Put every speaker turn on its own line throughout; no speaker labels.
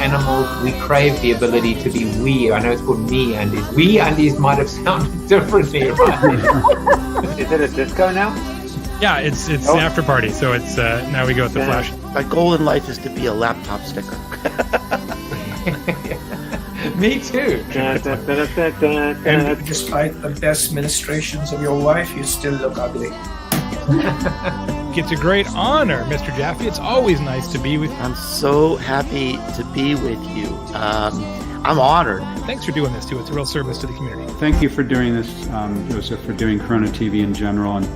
animals, we crave the ability to be we. I know it's called me undies. We undies might have sounded differently, right?
Is it a disco now?
Yeah, it's an after party, so it's now we go with the flash.
My goal in life is to be a laptop sticker.
Me too.
And despite the best ministrations of your wife, you still look ugly.
It's a great honor, Mr. Jaffe. It's always nice to be with you.
I'm so happy to be with you. I'm honored.
Thanks for doing this, too. It's a real service to the community.
Thank you for doing this, Joseph, for doing Corona TV in general. And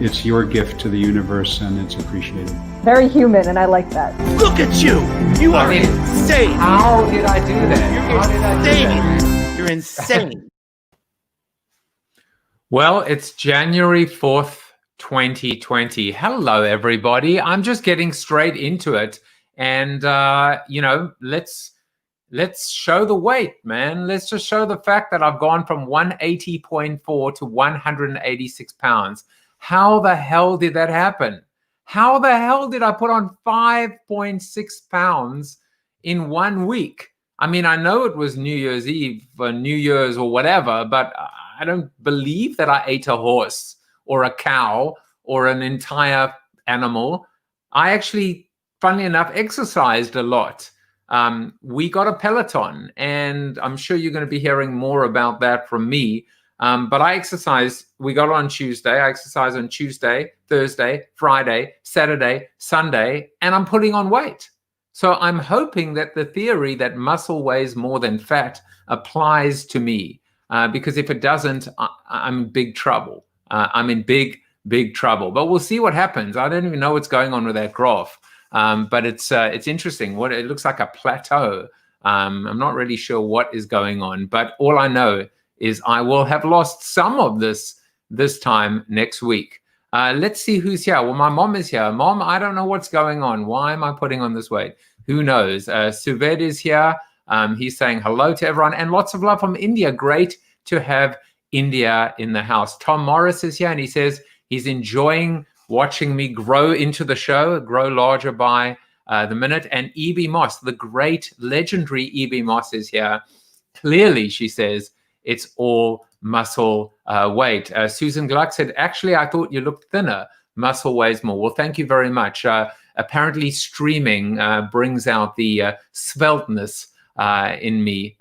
it's your gift to the universe, and it's appreciated.
Very human, and I like that.
Look at you! You are insane!
How did I do that?
You're insane!
Well, it's January 4th, 2020. Hello, everybody. I'm just getting straight into it. And, let's show the weight, man. Let's just show the fact that I've gone from 180.4 to 186 pounds. How the hell did that happen? How the hell did I put on 5.6 pounds in 1 week? I mean, I know it was New Year's Eve or New Year's or whatever, but I don't believe that I ate a horse or a cow or an entire animal. I actually, funnily enough, exercised a lot. We got a Peloton, and I'm sure you're going to be hearing more about that from me. But I exercised. We got on Tuesday. I exercised on Tuesday, Thursday, Friday, Saturday, Sunday, and I'm putting on weight. So I'm hoping that the theory that muscle weighs more than fat applies to me, because if it doesn't, I'm in big trouble. I'm in big trouble. But we'll see what happens. I don't even know what's going on with that graph. But it's interesting. It looks like a plateau. I'm not really sure what is going on, but all I know is I will have lost some of this time next week. Let's see who's here. Well, my mom is here. Mom, I don't know what's going on. Why am I putting on this weight? Who knows? Suved is here. He's saying hello to everyone and lots of love from India. Great to have India in the house. Tom Morris is here, and he says he's enjoying watching me grow into the show, grow larger by the minute. And E.B. Moss, the great, legendary E.B. Moss is here. Clearly, she says, it's all muscle weight. Susan Gluck said, actually, I thought you looked thinner. Muscle weighs more. Well, thank you very much. Apparently, streaming brings out the svelteness in me.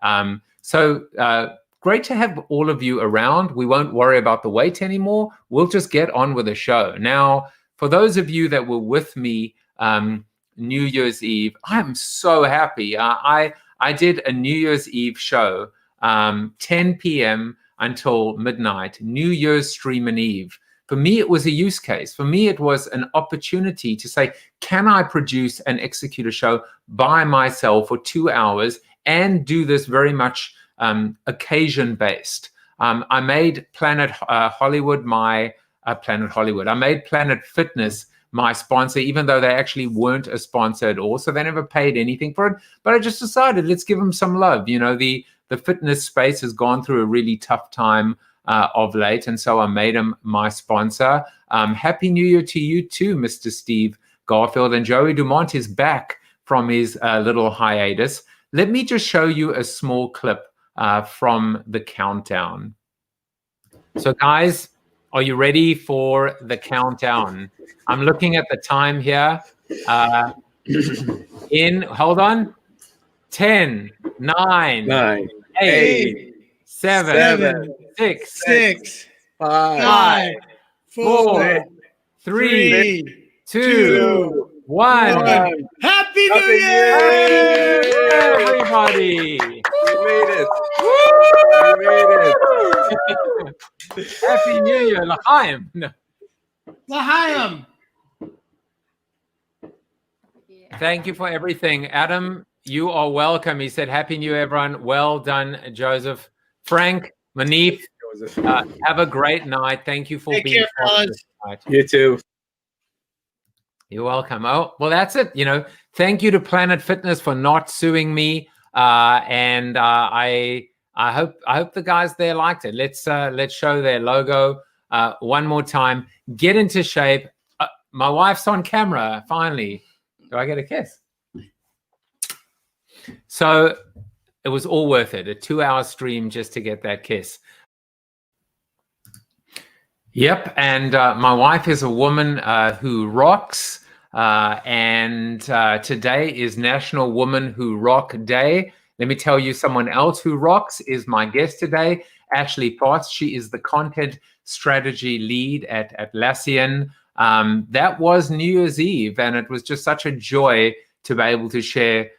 Great to have all of you around. We won't worry about the weight anymore. We'll just get on with the show. Now, for those of you that were with me New Year's Eve, I'm so happy. I did a New Year's Eve show, 10 p.m. until midnight, New Year's Stream and Eve. For me, it was a use case. For me, it was an opportunity to say, can I produce and execute a show by myself for 2 hours and do this very much occasion-based. I made Planet Hollywood my Planet Hollywood. I made Planet Fitness my sponsor, even though they actually weren't a sponsor at all. So they never paid anything for it. But I just decided, let's give them some love. You know, the fitness space has gone through a really tough time of late. And so I made him my sponsor. Happy New Year to you too, Mr. Steve Garfield. And Joey Dumont is back from his little hiatus. Let me just show you a small clip from the countdown. So guys, are you ready for the countdown? I'm looking at the time here. Hold on. 10, 9, 8, 7, 6, 5, 4, 3, 2, 1.
Happy New Year!
Everybody!
We made it.
We made it. Happy New Year, L'chaim. No.
L'chaim!
Thank you for everything. Adam, you are welcome. He said, Happy New Year, everyone. Well done, Joseph. Frank, Manif, have a great night. Thank you for being part of this night.
You too.
You're welcome. Oh, well, that's it. You know, thank you to Planet Fitness for not suing me. And I hope the guys there liked it. Let's show their logo one more time. Get into shape. My wife's on camera. Finally, do I get a kiss? So it was all worth it. A 2-hour stream just to get that kiss. Yep, and my wife is a woman who rocks, and today is National Woman Who Rock Day. Let me tell you, someone else who rocks is my guest today, Ashley Faus. She is the content strategy lead at Atlassian. That was New Year's Eve, and it was just such a joy to be able to share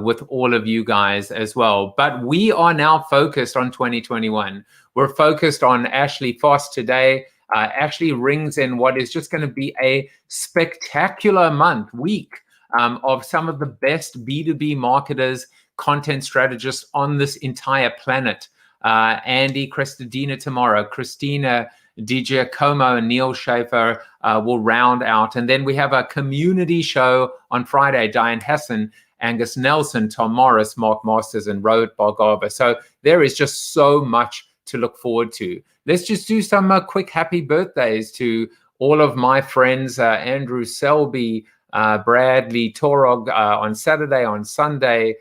with all of you guys as well. But we are now focused on 2021. We're focused on Ashley Faus today. Ashley rings in what is just going to be a spectacular week of some of the best B2B marketers, content strategists on this entire planet. Andy Crestodina tomorrow, Christina DiGiacomo and Neil Schaefer will round out. And then we have a community show on Friday, Diane Hessen, Angus Nelson, Tom Morris, Mark Masters, and Rohit Bhargava. So there is just so much to look forward to. Let's just do some quick happy birthdays to all of my friends, Andrew Selby, Bradley Torog on Saturday, on Sunday,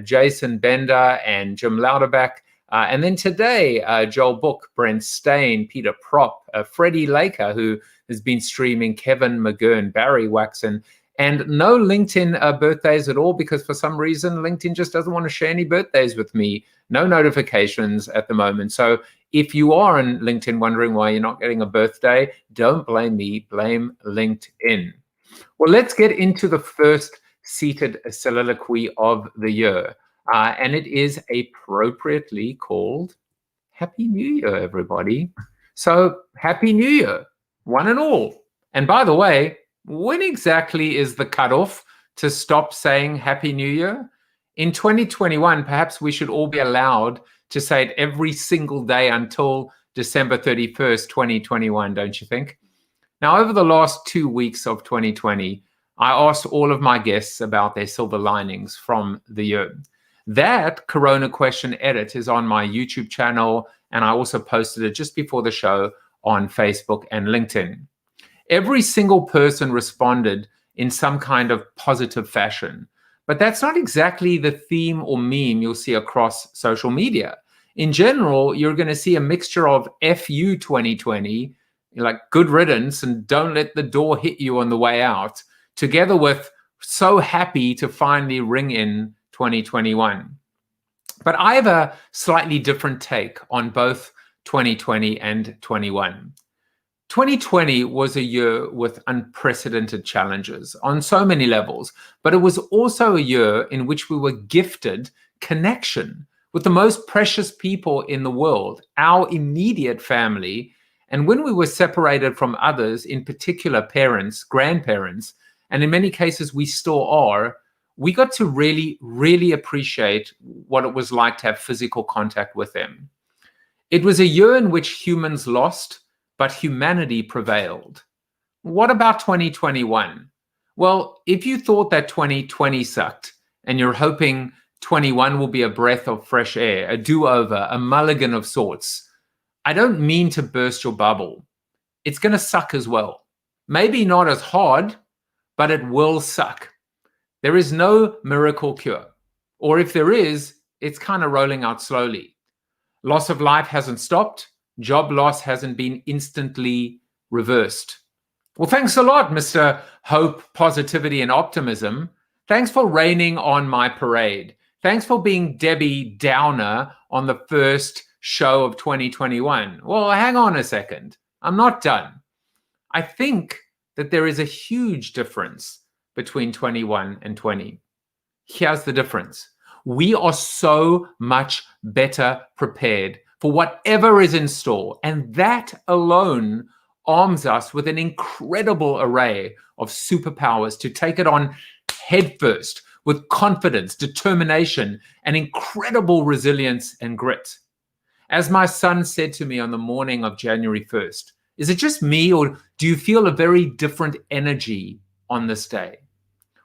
Jason Bender and Jim Louderback. And then today, Joel Book, Brent Stain, Peter Prop, Freddie Laker, who has been streaming, Kevin McGurn, Barry Waxon, and no LinkedIn birthdays at all, because for some reason, LinkedIn just doesn't want to share any birthdays with me. No notifications at the moment. So if you are on LinkedIn wondering why you're not getting a birthday, don't blame me, blame LinkedIn. Well, let's get into the first seated soliloquy of the year. And it is appropriately called Happy New Year, everybody. So Happy New Year, one and all. And by the way, when exactly is the cutoff to stop saying Happy New Year? In 2021, perhaps we should all be allowed to say it every single day until December 31st, 2021, don't you think? Now, over the last 2 weeks of 2020, I asked all of my guests about their silver linings from the year. That Corona question edit is on my YouTube channel, and I also posted it just before the show on Facebook and LinkedIn. Every single person responded in some kind of positive fashion, but that's not exactly the theme or meme you'll see across social media. In general, you're going to see a mixture of FU 2020, like good riddance and don't let the door hit you on the way out, together with so happy to finally ring in 2021. But I have a slightly different take on both 2020 and 21. 2020 was a year with unprecedented challenges on so many levels, but it was also a year in which we were gifted connection with the most precious people in the world, our immediate family. And when we were separated from others, in particular parents, grandparents, and in many cases we still are, we got to really, really appreciate what it was like to have physical contact with them. It was a year in which humans lost, but humanity prevailed. What about 2021? Well, if you thought that 2020 sucked and you're hoping 21 will be a breath of fresh air, a do-over, a mulligan of sorts, I don't mean to burst your bubble. It's going to suck as well. Maybe not as hard, but it will suck. There is no miracle cure. Or if there is, it's kind of rolling out slowly. Loss of life hasn't stopped. Job loss hasn't been instantly reversed. Well, thanks a lot, Mr. Hope, Positivity, and Optimism. Thanks for raining on my parade. Thanks for being Debbie Downer on the first show of 2021. Well, hang on a second. I'm not done. I think that there is a huge difference between 21 and 20. Here's the difference. We are so much better prepared for whatever is in store, and that alone arms us with an incredible array of superpowers to take it on headfirst with confidence, determination, and incredible resilience and grit. As my son said to me on the morning of January 1st, is it just me, or do you feel a very different energy on this day?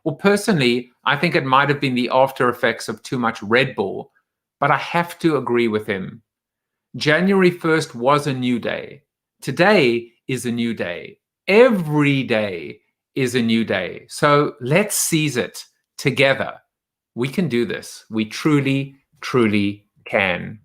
Well, personally, I think it might have been the after effects of too much Red Bull, but I have to agree with him. January 1st was a new day. Today is a new day. Every day is a new day. So let's seize it together We can do this. We truly, truly can.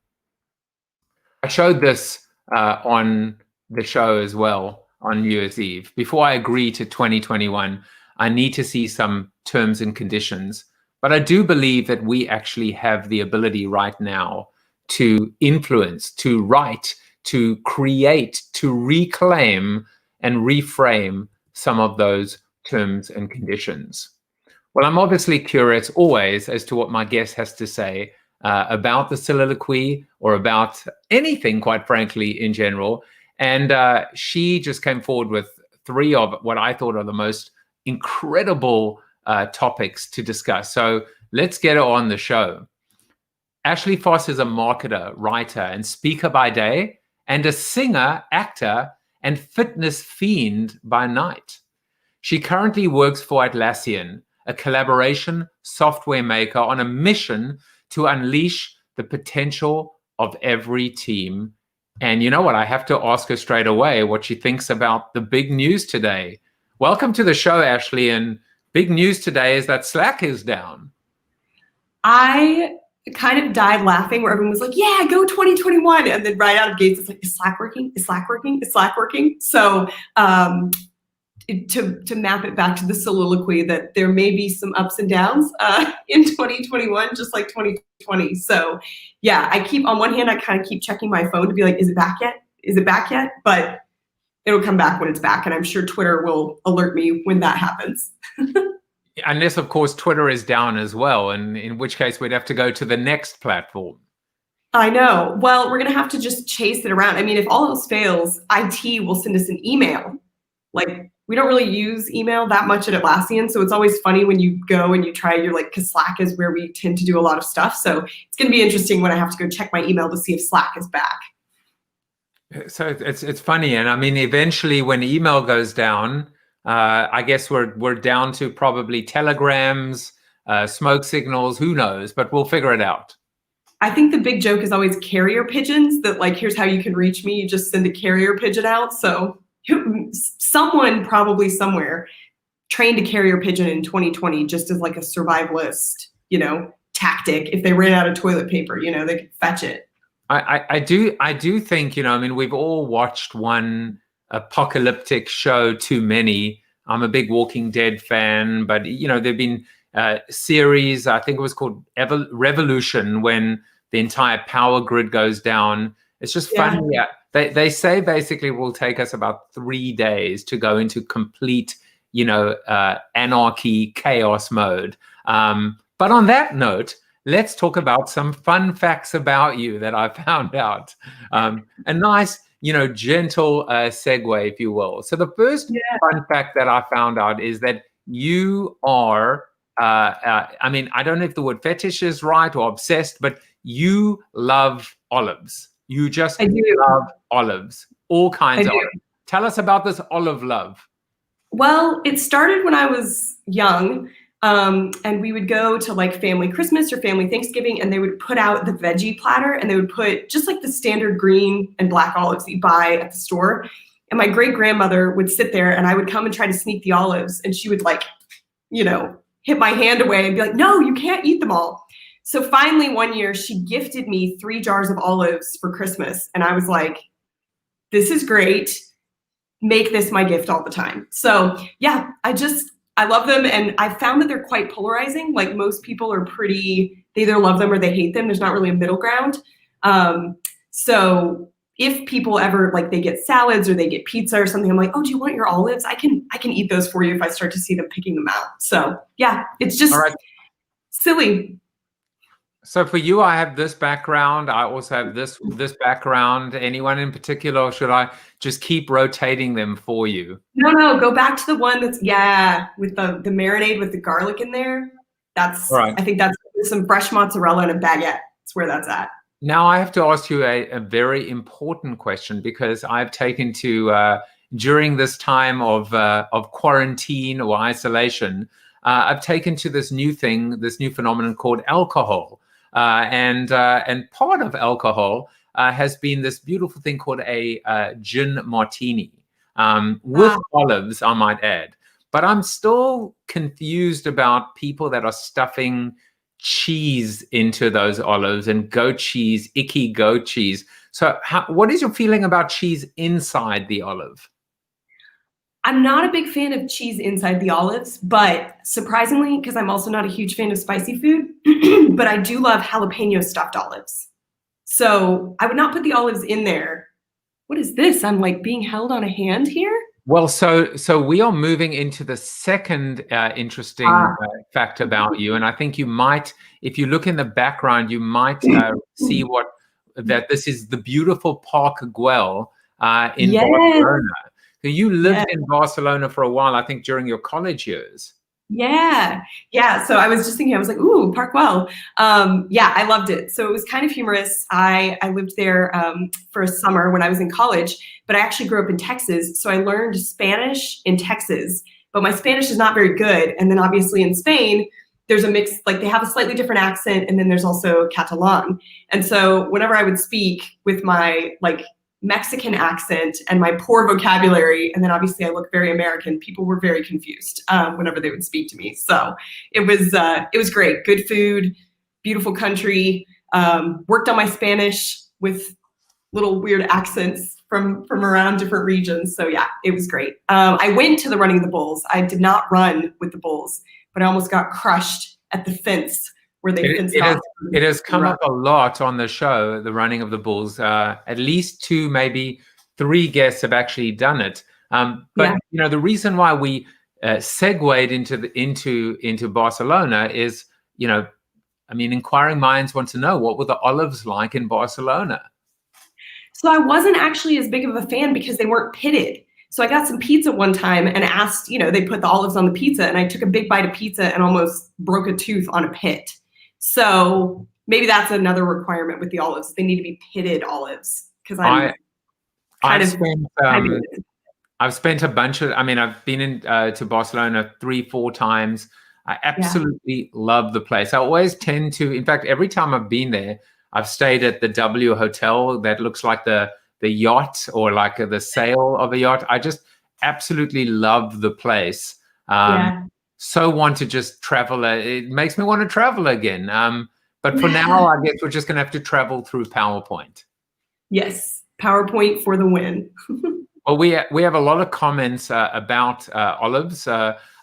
I showed this on the show as well on New Year's Eve. Before I agree to 2021, I need to see some terms and conditions. But I do believe that we actually have the ability right now to influence, to write, to create, to reclaim and reframe some of those terms and conditions. Well, I'm obviously curious always as to what my guest has to say about the soliloquy or about anything, quite frankly, in general. And she just came forward with 3 of what I thought are the most incredible topics to discuss. So let's get her on the show. Ashley Faus is a marketer, writer, and speaker by day, and a singer, actor, and fitness fiend by night. She currently works for Atlassian, a collaboration software maker on a mission to unleash the potential of every team. And you know what? I have to ask her straight away what she thinks about the big news today. Welcome to the show, Ashley. And big news today is that Slack is down.
I kind of died laughing where everyone was like, yeah, go 2021. And then right out of gates, it's like, is Slack working? Is Slack working? Is Slack working? So to map it back to the soliloquy, that there may be some ups and downs in 2021, just like 2020. So yeah, on one hand, I kind of keep checking my phone to be like, is it back yet? Is it back yet? But it'll come back when it's back. And I'm sure Twitter will alert me when that happens.
Unless, of course, Twitter is down as well, and in which case we'd have to go to the next platform.
I know. Well, we're going to have to just chase it around. I mean, if all else fails, IT will send us an email. Like, we don't really use email that much at Atlassian, so it's always funny when you go and you try, you're like, because Slack is where we tend to do a lot of stuff. So it's going to be interesting when I have to go check my email to see if Slack is back.
So it's funny, and I mean, eventually when email goes down, I guess we're down to probably telegrams, smoke signals, who knows, but we'll figure it out.
I think the big joke is always carrier pigeons, that like, here's how you can reach me. You just send a carrier pigeon out. So someone probably somewhere trained a carrier pigeon in 2020 just as like a survivalist, tactic. If they ran out of toilet paper, they could fetch it.
I do think, I mean, we've all watched one apocalyptic show too many. I'm a big Walking Dead fan, but there've been series, I think it was called Revolution, when the entire power grid goes down. It's just funny. Yeah. They say basically it will take us about 3 days to go into complete, anarchy, chaos mode. But on that note, let's talk about some fun facts about you that I found out. A nice, gentle segue, if you will. So the first fun fact that I found out is that you are, I mean, I don't know if the word fetish is right or obsessed, but you love olives. You just love olives, all kinds of olives. Tell us about this olive love.
Well, it started when I was young. And we would go to like family Christmas or family Thanksgiving, and they would put out the veggie platter, and they would put just like the standard green and black olives that you buy at the store. And my great grandmother would sit there, and I would come and try to sneak the olives, and she would like, hit my hand away and be like, no, you can't eat them all. So finally one year she gifted me 3 jars of olives for Christmas. And I was like, this is great. Make this my gift all the time. So yeah, I love them, and I found that they're quite polarizing. Like, most people are they either love them or they hate them. There's not really a middle ground. So if people ever, like, they get salads or they get pizza or something, I'm like, oh, do you want your olives? I can eat those for you if I start to see them picking them out. So yeah, it's just silly.
So for you, I have this background. I also have this background. Anyone in particular, or should I just keep rotating them for you?
No, go back to the one that's, with the marinade with the garlic in there. That's, right. I think that's some fresh mozzarella and a baguette. That's where that's at.
Now I have to ask you a very important question, because I've taken to, during this time of quarantine or isolation, I've taken to this new phenomenon called alcohol. And part of alcohol has been this beautiful thing called a gin martini with olives, I might add. But I'm still confused about people that are stuffing cheese into those olives, and goat cheese, icky goat cheese. So what is your feeling about cheese inside the olive?
I'm not a big fan of cheese inside the olives, but surprisingly, because I'm also not a huge fan of spicy food, but I do love jalapeno stuffed olives. So I would not put the olives in there. What is this? I'm like being held on a hand here?
Well, so we are moving into the second interesting fact about you, and I think you might, if you look in the background, you might see that this is the beautiful Park Güell in Barcelona. So you lived in Barcelona for a while, I think, during your college years.
Yeah. So I was just thinking, I was like, ooh, Park Güell. Yeah, I loved it. So it was kind of humorous. I lived there for a summer when I was in college, but I actually grew up in Texas. So I learned Spanish in Texas, but my Spanish is not very good. And then obviously in Spain, there's a mix, like they have a slightly different accent, and then there's also Catalan. And so whenever I would speak with my like Mexican accent and my poor vocabulary, and then obviously I look very American, people were very confused whenever they would speak to me. So it was great. Good food, beautiful country. Worked on my Spanish with little weird accents from around different regions. So yeah, it was great. I went to the running of the bulls. I did not run with the bulls, but I almost got crushed at the fence where they fenced off.
It has come up a lot on the show, the running of the bulls. At least 2, maybe 3 guests have actually done it. But you know, the reason why we segued into Barcelona is, you know, I mean, inquiring minds want to know, what were the olives like in Barcelona?
So I wasn't actually as big of a fan because they weren't pitted. So I got some pizza one time and asked, you know, they put the olives on the pizza, and I took a big bite of pizza and almost broke a tooth on a pit. So maybe that's another requirement with the olives. They need to be pitted olives, because
I've spent a bunch of, I mean, I've been to Barcelona 3-4 times. I absolutely love the place. I always tend to, in fact, every time I've been there, I've stayed at the W Hotel that looks like the yacht, or like the sail of a yacht. I just absolutely love the place. So want to just travel. It makes me want to travel again. But for now, I guess we're just going to have to travel through PowerPoint.
Yes, PowerPoint for the win.
Well, we have a lot of comments about olives.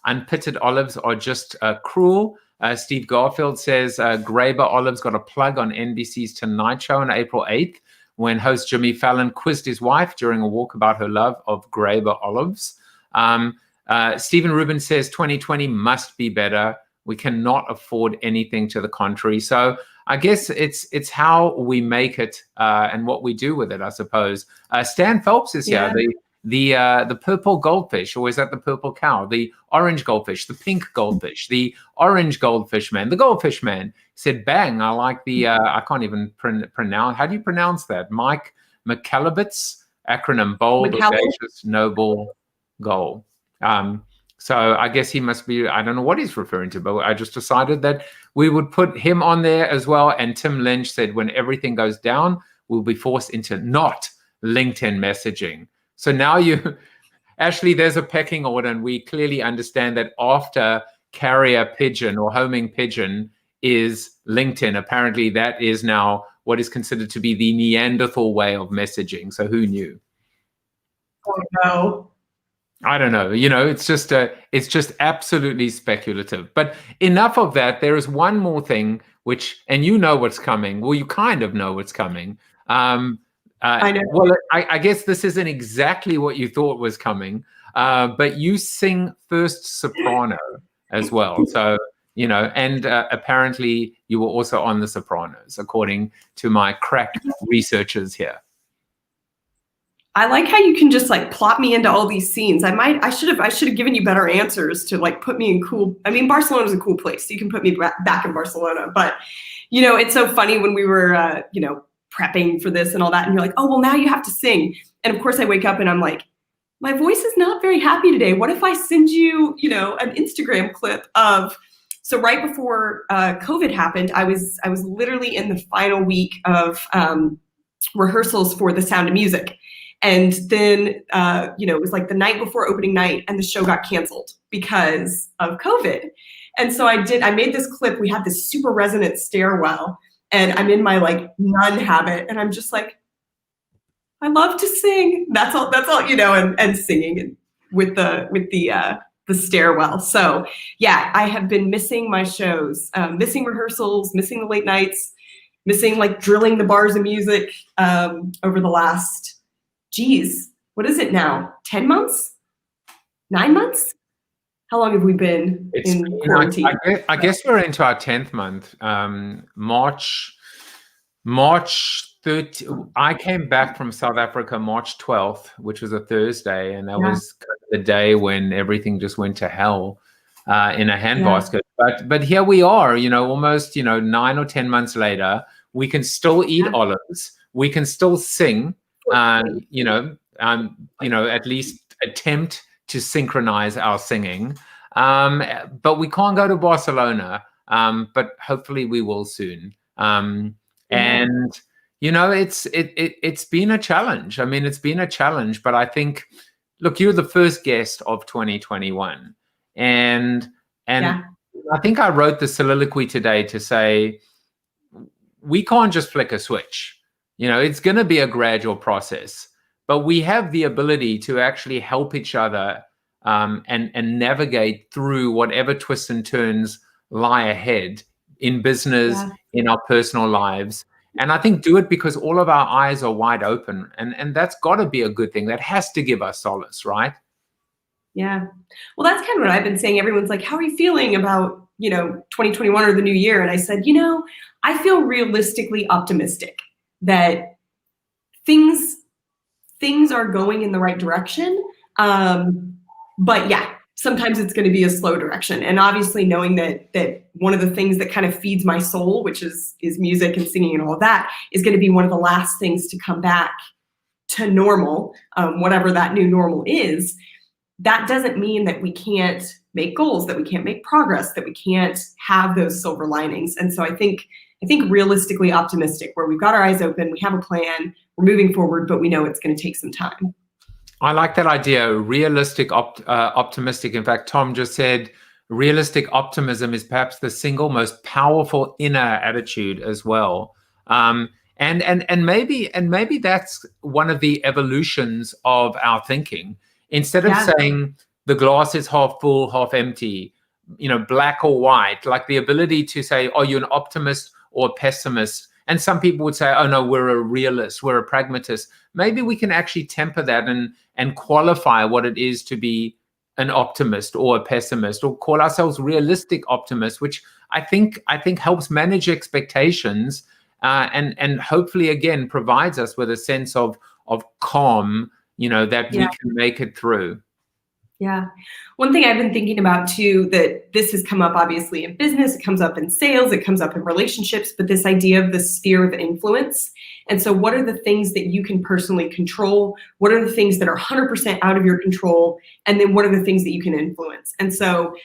Unpitted olives are just cruel. Steve Garfield says Graeber olives got a plug on NBC's Tonight Show on April 8th, when host Jimmy Fallon quizzed his wife during a walk about her love of Graeber olives. Stephen Rubin says 2020 must be better. We cannot afford anything to the contrary. So I guess it's how we make it and what we do with it, I suppose. Stan Phelps is here. The purple goldfish, or is that the purple cow? The orange goldfish, the pink goldfish, the orange goldfish man, the goldfish man said, bang, I like the, I can't even pronounce, how do you pronounce that? Mike McCalebitz, acronym bold, audacious, noble, goal. So I guess he must be, I don't know what he's referring to, but I just decided that we would put him on there as well. And Tim Lynch said, when everything goes down, we'll be forced into not LinkedIn messaging. So now Ashley, there's a pecking order, and we clearly understand that after carrier pigeon or homing pigeon is LinkedIn. Apparently that is now what is considered to be the Neanderthal way of messaging. So who knew?
Oh, no.
I don't know. You know, it's just absolutely speculative. But enough of that. There is one more thing, which, and you know what's coming. Well, you kind of know what's coming. I know. Well, I guess this isn't exactly what you thought was coming, but you sing first soprano as well. So, you know, and apparently you were also on The Sopranos, according to my crack researchers here.
I like how you can just like plot me into all these scenes. I should have given you better answers to like put me in cool. I mean, Barcelona's a cool place. So you can put me back in Barcelona. But, you know, it's so funny when we were, you know, prepping for this and all that. And you're like, oh, well, now you have to sing. And of course I wake up and I'm like, my voice is not very happy today. What if I send you, you know, an Instagram clip of, so right before COVID happened, I was literally in the final week of rehearsals for The Sound of Music. And then, you know, it was like the night before opening night and the show got canceled because of COVID. And so I made this clip. We had this super resonant stairwell, and I'm in my like nun habit, and I'm just like, I love to sing. That's all, and singing and with the stairwell. So yeah, I have been missing my shows, missing rehearsals, missing the late nights, missing like drilling the bars of music over the last, what is it now? 10 months? 9 months? How long have we been in quarantine?
I guess we're into our 10th month. March 30th. I came back from South Africa March 12th, which was a Thursday, and that was kind of the day when everything just went to hell in a handbasket. But here we are, almost 9 or 10 months later. We can still eat olives. We can still sing. At least attempt to synchronize our singing. But we can't go to Barcelona. But hopefully we will soon. And it's been a challenge. I mean, it's been a challenge, but I think, look, you're the first guest of 2021. And I think I wrote the soliloquy today to say, we can't just flick a switch. It's going to be a gradual process, but we have the ability to actually help each other and navigate through whatever twists and turns lie ahead in business, in our personal lives. And I think do it because all of our eyes are wide open. And that's got to be a good thing. That has to give us solace, right?
Yeah. Well, that's kind of what I've been saying. Everyone's like, how are you feeling about, 2021 or the new year? And I said, I feel realistically optimistic that things are going in the right direction. But yeah, sometimes it's going to be a slow direction. And obviously knowing that one of the things that kind of feeds my soul, which is music and singing and all of that, is going to be one of the last things to come back to normal, whatever that new normal is. That doesn't mean that we can't make goals, that we can't make progress, that we can't have those silver linings. And so I think realistically optimistic, where we've got our eyes open, we have a plan, we're moving forward, but we know it's going to take some time.
I like that idea, realistic, optimistic. In fact, Tom just said realistic optimism is perhaps the single most powerful inner attitude as well. And maybe that's one of the evolutions of our thinking. Instead of saying the glass is half full, half empty, black or white, like the ability to say, are you an optimist or a pessimist? And some people would say, oh no, we're a realist, we're a pragmatist. Maybe we can actually temper that and qualify what it is to be an optimist or a pessimist, or call ourselves realistic optimists, which I think helps manage expectations and hopefully again provides us with a sense of calm, that we can make it through.
Yeah. One thing I've been thinking about too, that this has come up obviously in business, it comes up in sales, it comes up in relationships, but this idea of the sphere of influence. And so what are the things that you can personally control? What are the things that are 100% out of your control? And then what are the things that you can influence? And so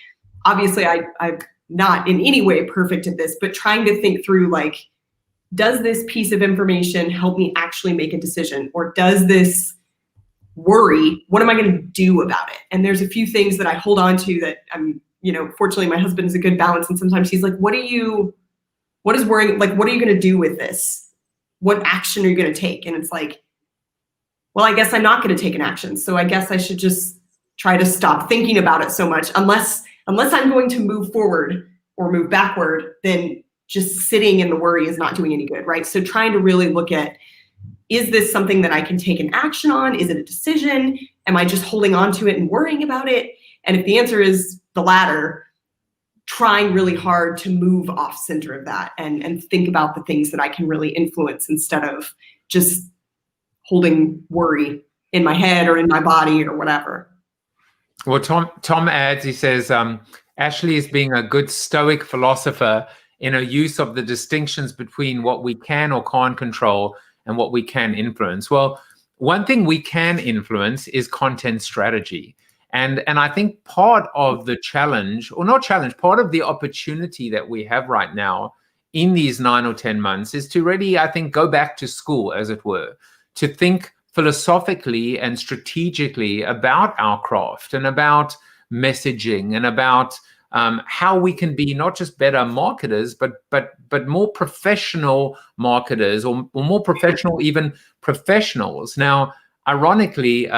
obviously I'm not in any way perfect at this, but trying to think through, like, does this piece of information help me actually make a decision? Or does this worry, what am I going to do about it? And there's a few things that I hold on to that I'm, fortunately my husband is a good balance. And sometimes he's like, what is worrying? Like, what are you going to do with this? What action are you going to take? And it's like, well, I guess I'm not going to take an action. So I guess I should just try to stop thinking about it so much, unless I'm going to move forward or move backward, then just sitting in the worry is not doing any good, right? So trying to really look at, is this something that I can take an action on? Is it a decision? Am I just holding on to it and worrying about it? And if the answer is the latter, trying really hard to move off center of that and think about the things that I can really influence instead of just holding worry in my head or in my body or whatever.
Well, Tom adds, he says, Ashley is being a good stoic philosopher in her use of the distinctions between what we can or can't control and what we can influence. Well, one thing we can influence is content strategy. And I think part of the challenge, or not challenge, part of the opportunity that we have right now in these 9 or 10 months is to really, I think, go back to school, as it were, to think philosophically and strategically about our craft and about messaging and about how we can be not just better marketers, but more professional marketers, or more professional, even professionals. Now, ironically,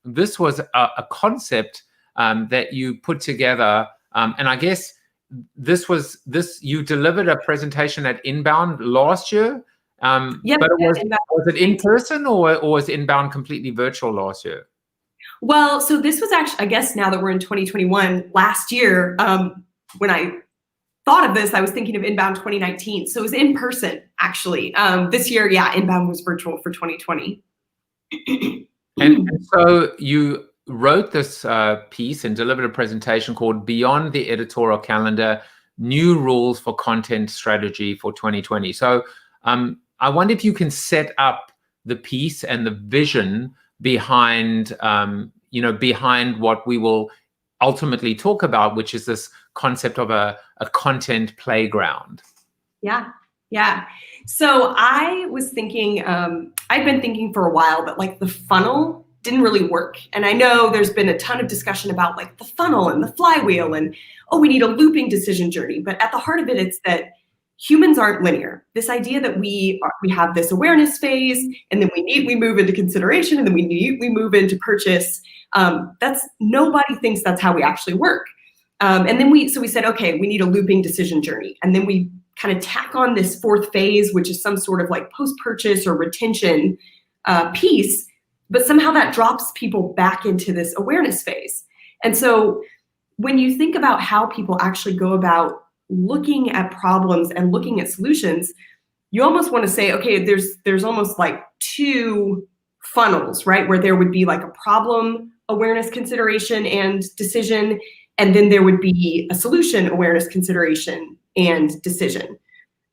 this was a concept that you put together, and I guess you delivered a presentation at Inbound last year.
Yeah,
but was it in person, or was Inbound completely virtual last year?
Well, so this was actually, I guess now that we're in 2021, last year, when I thought of this, I was thinking of Inbound 2019. So it was in person, actually. This year, yeah, Inbound was virtual for 2020.
And so you wrote this piece and delivered a presentation called Beyond the Editorial Calendar, New Rules for Content Strategy for 2020. So I wonder if you can set up the piece and the vision behind, behind what we will ultimately talk about, which is this concept of a content playground.
Yeah. So I was thinking, I've been thinking for a while that like the funnel didn't really work. And I know there's been a ton of discussion about like the funnel and the flywheel and, oh, we need a looping decision journey. But at the heart of it, it's that humans aren't linear. This idea that we have this awareness phase, and then we move into consideration, and then we move into purchase. Nobody thinks that's how we actually work. And then we said, okay, we need a looping decision journey. And then we kind of tack on this fourth phase, which is some sort of like post-purchase or retention piece, but somehow that drops people back into this awareness phase. And so when you think about how people actually go about looking at problems and looking at solutions, you almost want to say, okay, there's almost like two funnels, right? Where there would be like a problem awareness, consideration, and decision, and then there would be a solution awareness, consideration, and decision.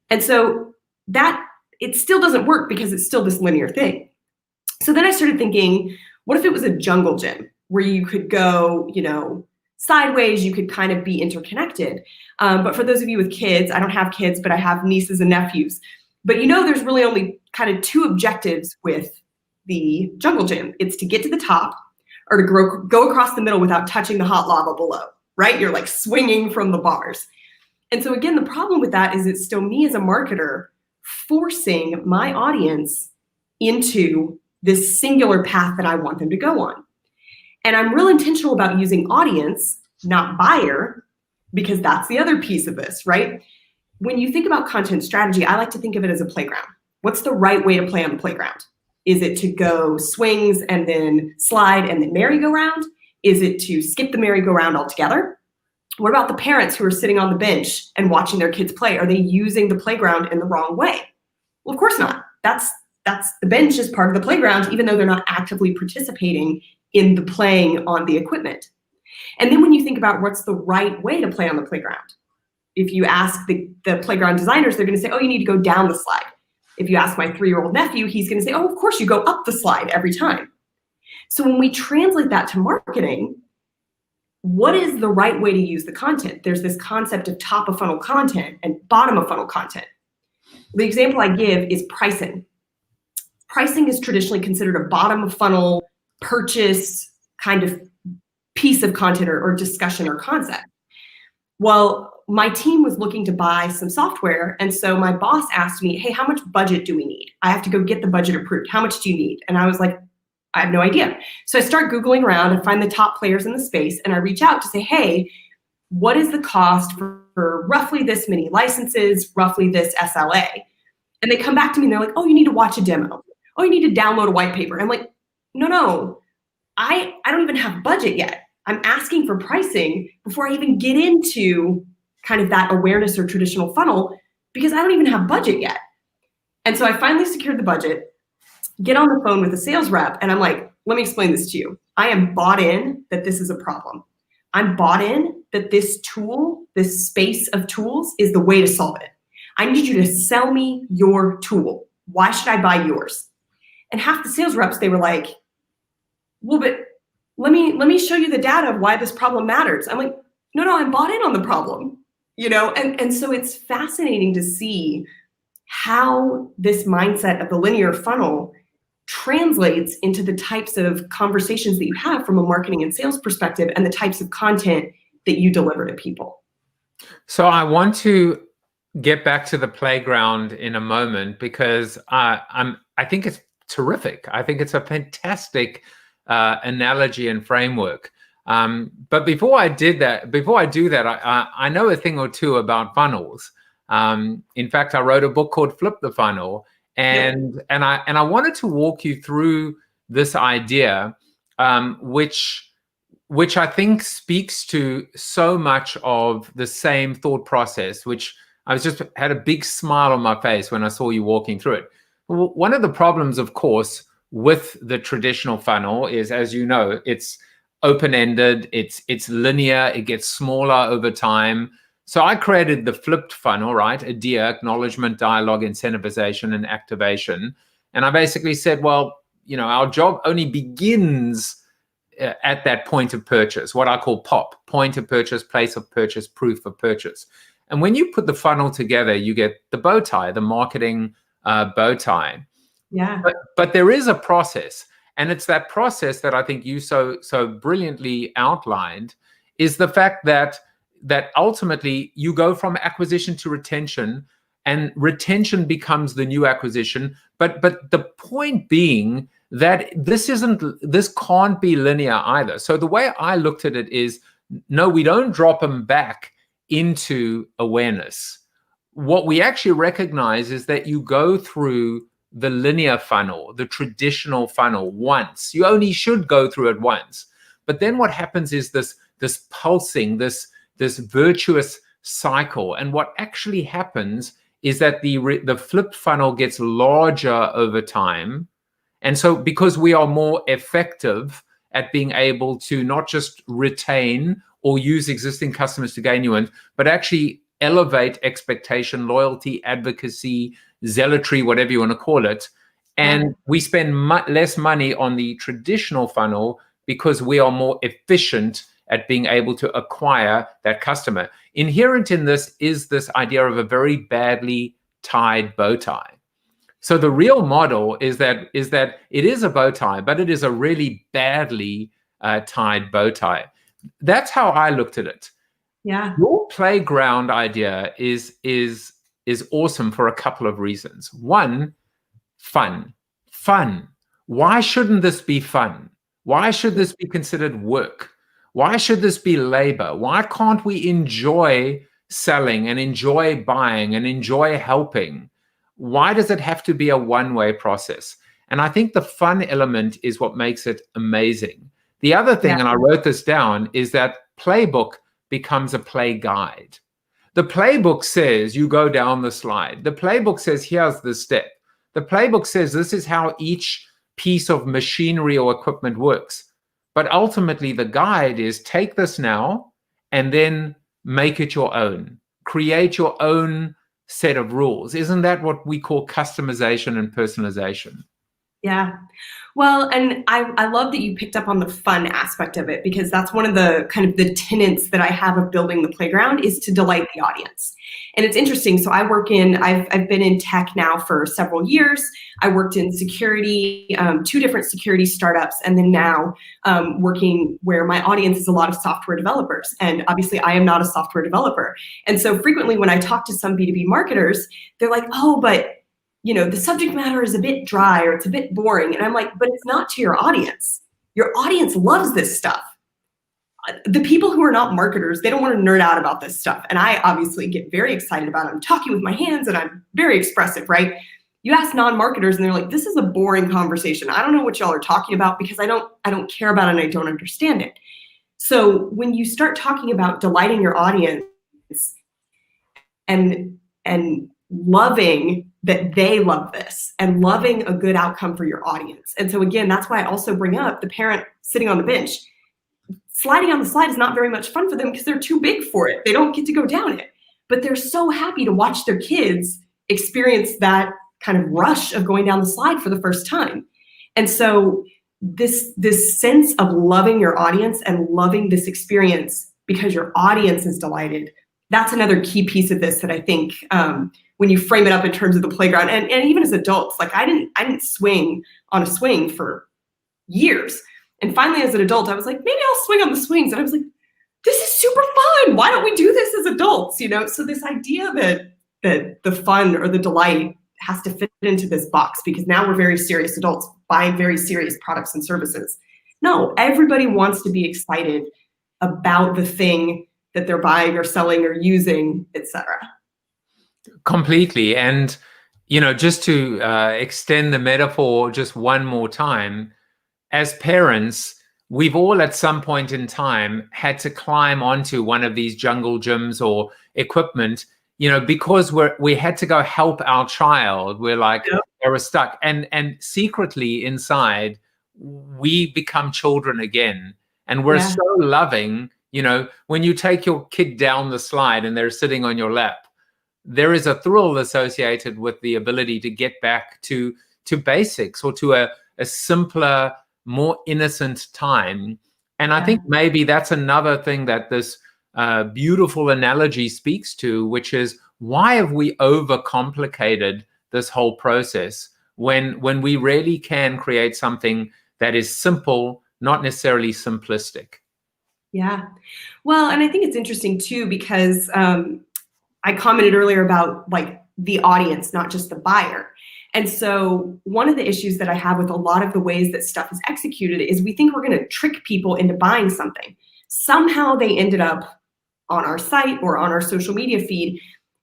And so that it still doesn't work because it's still this linear thing. So then I started thinking, what if it was a jungle gym where you could go, sideways, you could kind of be interconnected. But for those of you with kids, I don't have kids, but I have nieces and nephews. But there's really only kind of two objectives with the jungle gym. It's to get to the top, or to go across the middle without touching the hot lava below, right? You're like swinging from the bars. And so again, the problem with that is it's still me as a marketer forcing my audience into this singular path that I want them to go on. And I'm real intentional about using audience, not buyer, because that's the other piece of this, right? When you think about content strategy, I like to think of it as a playground. What's the right way to play on the playground? Is it to go swings and then slide and then merry-go-round? Is it to skip the merry-go-round altogether? What about the parents who are sitting on the bench and watching their kids play? Are they using the playground in the wrong way? Well, of course not. That's the bench is part of the playground, even though they're not actively participating in the playing on the equipment. And then when you think about what's the right way to play on the playground, if you ask the playground designers, they're going to say, oh, you need to go down the slide. If you ask my 3-year-old nephew, he's going to say, oh, of course, you go up the slide every time. So when we translate that to marketing, what is the right way to use the content? There's this concept of top of funnel content and bottom of funnel content. The example I give is pricing. Pricing is traditionally considered a bottom of funnel purchase kind of piece of content or discussion or concept. Well, my team was looking to buy some software. And so my boss asked me, hey, how much budget do we need? I have to go get the budget approved. How much do you need? And I was like, I have no idea. So I start Googling around and find the top players in the space. And I reach out to say, hey, what is the cost for roughly this many licenses, roughly this SLA? And they come back to me and they're like, oh, you need to watch a demo. Oh, you need to download a white paper. I'm like, no, I don't even have budget yet. I'm asking for pricing before I even get into kind of that awareness or traditional funnel because I don't even have budget yet. And so I finally secured the budget, get on the phone with a sales rep, and I'm like, let me explain this to you. I am bought in that this is a problem. I'm bought in that this tool, this space of tools is the way to solve it. I need you to sell me your tool. Why should I buy yours? And half the sales reps, they were like, well, but let me show you the data of why this problem matters. I'm like, no, I'm bought in on the problem, and so it's fascinating to see how this mindset of the linear funnel translates into the types of conversations that you have from a marketing and sales perspective and the types of content that you deliver to people.
So I want to get back to the playground in a moment, because I think it's terrific. I think it's a fantastic analogy and framework. But before I do that, I know a thing or two about funnels. In fact, I wrote a book called Flip the Funnel, and I wanted to walk you through this idea, which I think speaks to so much of the same thought process, which I was just had a big smile on my face when I saw you walking through it. One of the problems, of course, with the traditional funnel is, as you know, it's open-ended, it's linear, it gets smaller over time. So I created the flipped funnel, right? ADIA, acknowledgement, dialogue, incentivization, and activation. And I basically said, well, you know, our job only begins at that point of purchase, what I call POP, point of purchase, place of purchase, proof of purchase. And when you put the funnel together, you get the bow tie, the marketing bow tie.
Yeah.
But there is a process. And it's that process that I think you so brilliantly outlined, is the fact that ultimately you go from acquisition to retention, and retention becomes the new acquisition. But the point being that this can't be linear either. So the way I looked at it is, no, we don't drop them back into awareness. What we actually recognize is that you go through the linear funnel, the traditional funnel, once. You only should go through it once. But then what happens is this pulsing, this virtuous cycle. And what actually happens is that the flipped funnel gets larger over time. And so because we are more effective at being able to not just retain or use existing customers to gain new ones, but actually elevate expectation, loyalty, advocacy, zealotry, whatever you want to call it. And we spend less money on the traditional funnel because we are more efficient at being able to acquire that customer. Inherent in this is this idea of a very badly tied bow tie. So the real model is that it is a bow tie, but it is a really badly tied bow tie. That's how I looked at it.
Yeah.
Your playground idea is awesome for a couple of reasons. One, fun. Why shouldn't this be fun? Why should this be considered work? Why should this be labor? Why can't we enjoy selling and enjoy buying and enjoy helping? Why does it have to be a one-way process? And I think the fun element is what makes it amazing. The other thing, and I wrote this down, is that playbook becomes a play guide. The playbook says you go down the slide. The playbook says here's the step. The playbook says this is how each piece of machinery or equipment works. But ultimately the guide is take this now and then make it your own. Create your own set of rules. Isn't that what we call customization and personalization?
Yeah. Well, and I love that you picked up on the fun aspect of it, because that's one of the kind of the tenets that I have of building the playground, is to delight the audience. And it's interesting. So I've been in tech now for several years. I worked in security, 2 different security startups, and then now working where my audience is a lot of software developers. And obviously I am not a software developer. And so frequently when I talk to some B2B marketers, they're like, oh, but you know, the subject matter is a bit dry or it's a bit boring. And I'm like, but it's not to your audience. Your audience loves this stuff. The people who are not marketers, they don't want to nerd out about this stuff. And I obviously get very excited about it. I'm talking with my hands and I'm very expressive, right? You ask non-marketers and they're like, this is a boring conversation. I don't know what y'all are talking about because I don't care about it and I don't understand it. So when you start talking about delighting your audience and loving that they love this and loving a good outcome for your audience. And so again, that's why I also bring up the parent sitting on the bench. Sliding on the slide is not very much fun for them because they're too big for it. They don't get to go down it, but they're so happy to watch their kids experience that kind of rush of going down the slide for the first time. And so this sense of loving your audience and loving this experience because your audience is delighted, that's another key piece of this that I think when you frame it up in terms of the playground, and even as adults, like I didn't swing on a swing for years. And finally as an adult, I was like, maybe I'll swing on the swings. And I was like, this is super fun. Why don't we do this as adults? So this idea that the fun or the delight has to fit into this box because now we're very serious adults buying very serious products and services. No, everybody wants to be excited about the thing that they're buying or selling or using, etc.
Completely. And, just to extend the metaphor just one more time, as parents, we've all at some point in time had to climb onto one of these jungle gyms or equipment, because we had to go help our child. We're like, they were stuck. And secretly inside, we become children again. And we're so loving, when you take your kid down the slide and they're sitting on your lap, there is a thrill associated with the ability to get back to basics or to a simpler, more innocent time. And I think maybe that's another thing that this beautiful analogy speaks to, which is why have we overcomplicated this whole process when we really can create something that is simple, not necessarily simplistic?
Yeah. Well, and I think it's interesting too, because I commented earlier about like the audience, not just the buyer. And so one of the issues that I have with a lot of the ways that stuff is executed is we think we're going to trick people into buying something. Somehow they ended up on our site or on our social media feed.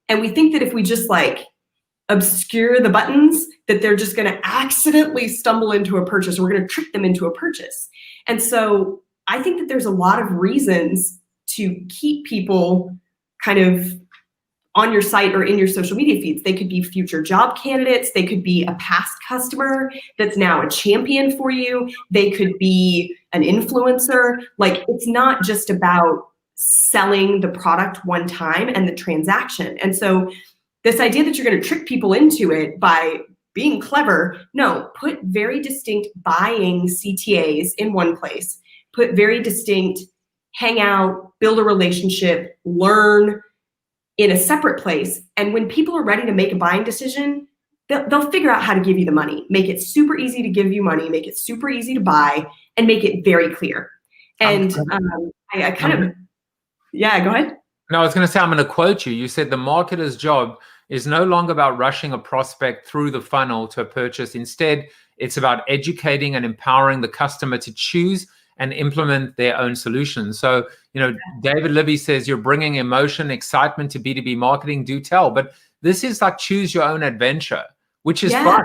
And we think that if we just like obscure the buttons, that they're just going to accidentally stumble into a purchase. We're going to trick them into a purchase. And so I think that there's a lot of reasons to keep people kind of on your site or in your social media feeds. They could be future job candidates. They could be a past customer that's now a champion for you. They could be an influencer. Like, it's not just about selling the product one time and the transaction. And so this idea that you're going to trick people into it by being clever, no, put very distinct buying CTAs in one place, put very distinct hang out, build a relationship, learn in a separate place. And when people are ready to make a buying decision, they'll figure out how to give you the money, make it super easy to give you money, make it super easy to buy, and make it very clear. And I kind of, yeah, go ahead.
No, I was going to say, I'm going to quote you. You said the marketer's job is no longer about rushing a prospect through the funnel to a purchase. Instead, it's about educating and empowering the customer to choose and implement their own solutions. So, David Libby says you're bringing emotion, excitement to B2B marketing. Do tell. But this is like choose your own adventure, which is fun,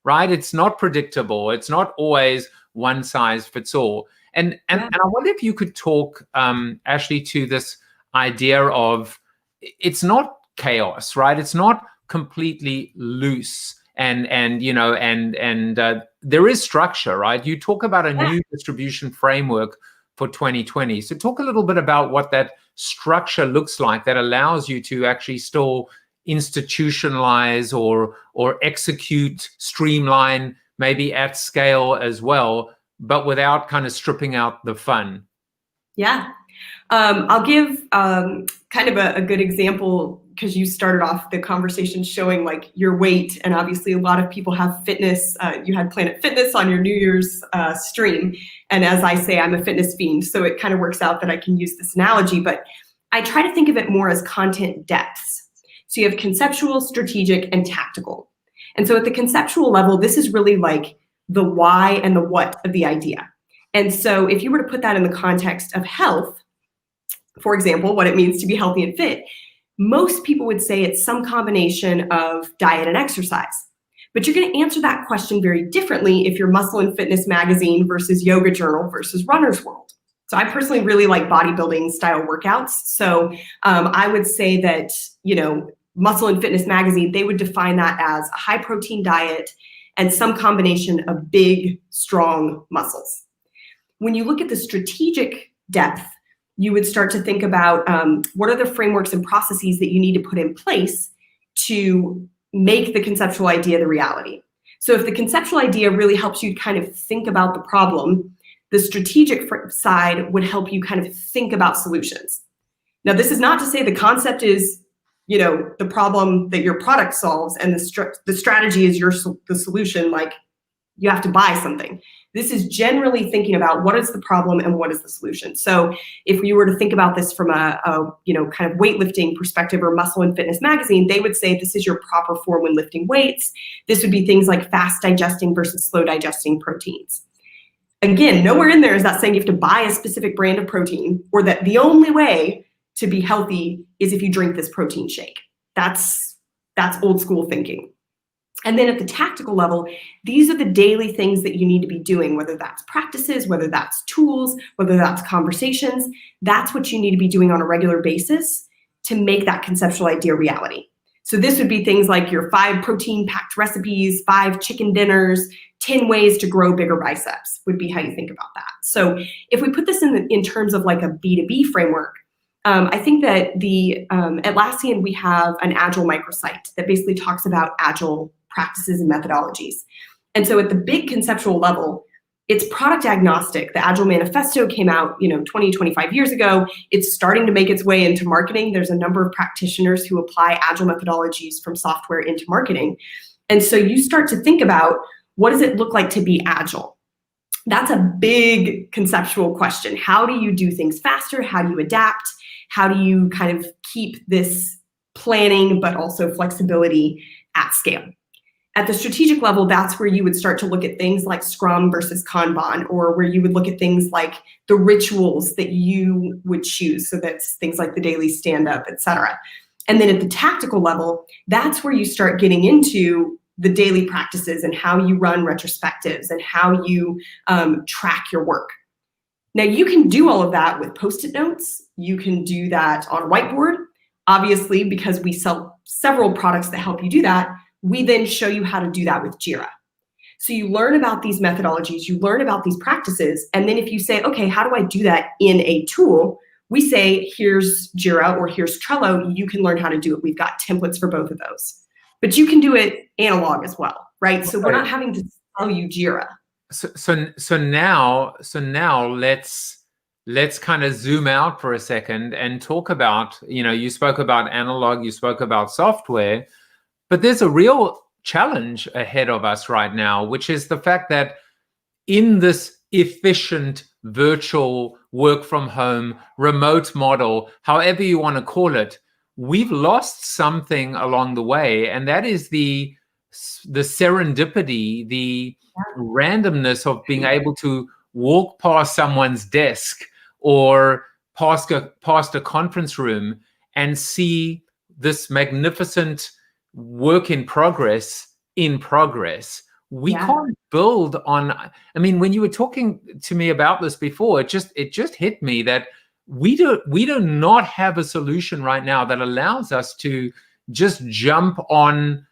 right? It's not predictable. It's not always one size fits all. And I wonder if you could talk, Ashley, to this idea of it's not chaos, right? It's not completely loose. And there is structure, right? You talk about a new distribution framework for 2020. So talk a little bit about what that structure looks like that allows you to actually still institutionalize or execute, streamline, maybe at scale as well, but without kind of stripping out the fun.
Yeah. I'll give kind of a good example, because you started off the conversation showing like your weight, and obviously a lot of people have fitness. You had Planet Fitness on your New Year's stream. And as I say, I'm a fitness fiend, so it kind of works out that I can use this analogy, but I try to think of it more as content depths. So you have conceptual, strategic, and tactical. And so at the conceptual level, this is really like the why and the what of the idea. And so if you were to put that in the context of health, for example, what it means to be healthy and fit, most people would say it's some combination of diet and exercise. But you're going to answer that question very differently if you're Muscle and Fitness Magazine versus Yoga Journal versus Runner's World. So I personally really like bodybuilding style workouts. So I would say that, Muscle and Fitness Magazine, they would define that as a high protein diet and some combination of big, strong muscles. When you look at the strategic depth, you would start to think about what are the frameworks and processes that you need to put in place to make the conceptual idea the reality. So if the conceptual idea really helps you kind of think about the problem, the strategic side would help you kind of think about solutions. Now, this is not to say the concept is, the problem that your product solves and the strategy is the solution. Like, you have to buy something. This is generally thinking about what is the problem and what is the solution. So if we were to think about this from a kind of weightlifting perspective or Muscle and Fitness magazine, they would say this is your proper form when lifting weights. This would be things like fast digesting versus slow digesting proteins. Again, nowhere in there is that saying you have to buy a specific brand of protein or that the only way to be healthy is if you drink this protein shake. That's old school thinking. And then at the tactical level, these are the daily things that you need to be doing, whether that's practices, whether that's tools, whether that's conversations. That's what you need to be doing on a regular basis to make that conceptual idea reality. So this would be things like your 5 protein-packed recipes, 5 chicken dinners, 10 ways to grow bigger biceps would be how you think about that. So if we put this in terms of like a B2B framework, I think that at Atlassian, we have an Agile microsite that basically talks about Agile practices and methodologies. And so at the big conceptual level, it's product agnostic. The Agile Manifesto came out 20, 25 years ago. It's starting to make its way into marketing. There's a number of practitioners who apply Agile methodologies from software into marketing. And so you start to think about, what does it look like to be Agile? That's a big conceptual question. How do you do things faster? How do you adapt? How do you kind of keep this planning, but also flexibility at scale? At the strategic level, that's where you would start to look at things like Scrum versus Kanban, or where you would look at things like the rituals that you would choose. So that's things like the daily stand-up, et cetera. And then at the tactical level, that's where you start getting into the daily practices and how you run retrospectives and how you track your work. Now, you can do all of that with Post-it notes. You can do that on a whiteboard. Obviously, because we sell several products that help you do that, we then show you how to do that with Jira. So you learn about these methodologies, you learn about these practices, and then if you say, okay, how do I do that in a tool? We say, here's Jira or here's Trello, you can learn how to do it. We've got templates for both of those. But you can do it analog as well, right? So we're not having to sell you Jira.
So now let's kind of zoom out for a second and talk about, you spoke about analog, you spoke about software, but there's a real challenge ahead of us right now, which is the fact that in this efficient virtual work from home, remote model, however you want to call it, we've lost something along the way, and that is the serendipity, the randomness of being able to walk past someone's desk or past a conference room and see this magnificent work in progress. We can't build on, when you were talking to me about this before, it just hit me that we do not have a solution right now that allows us to just jump on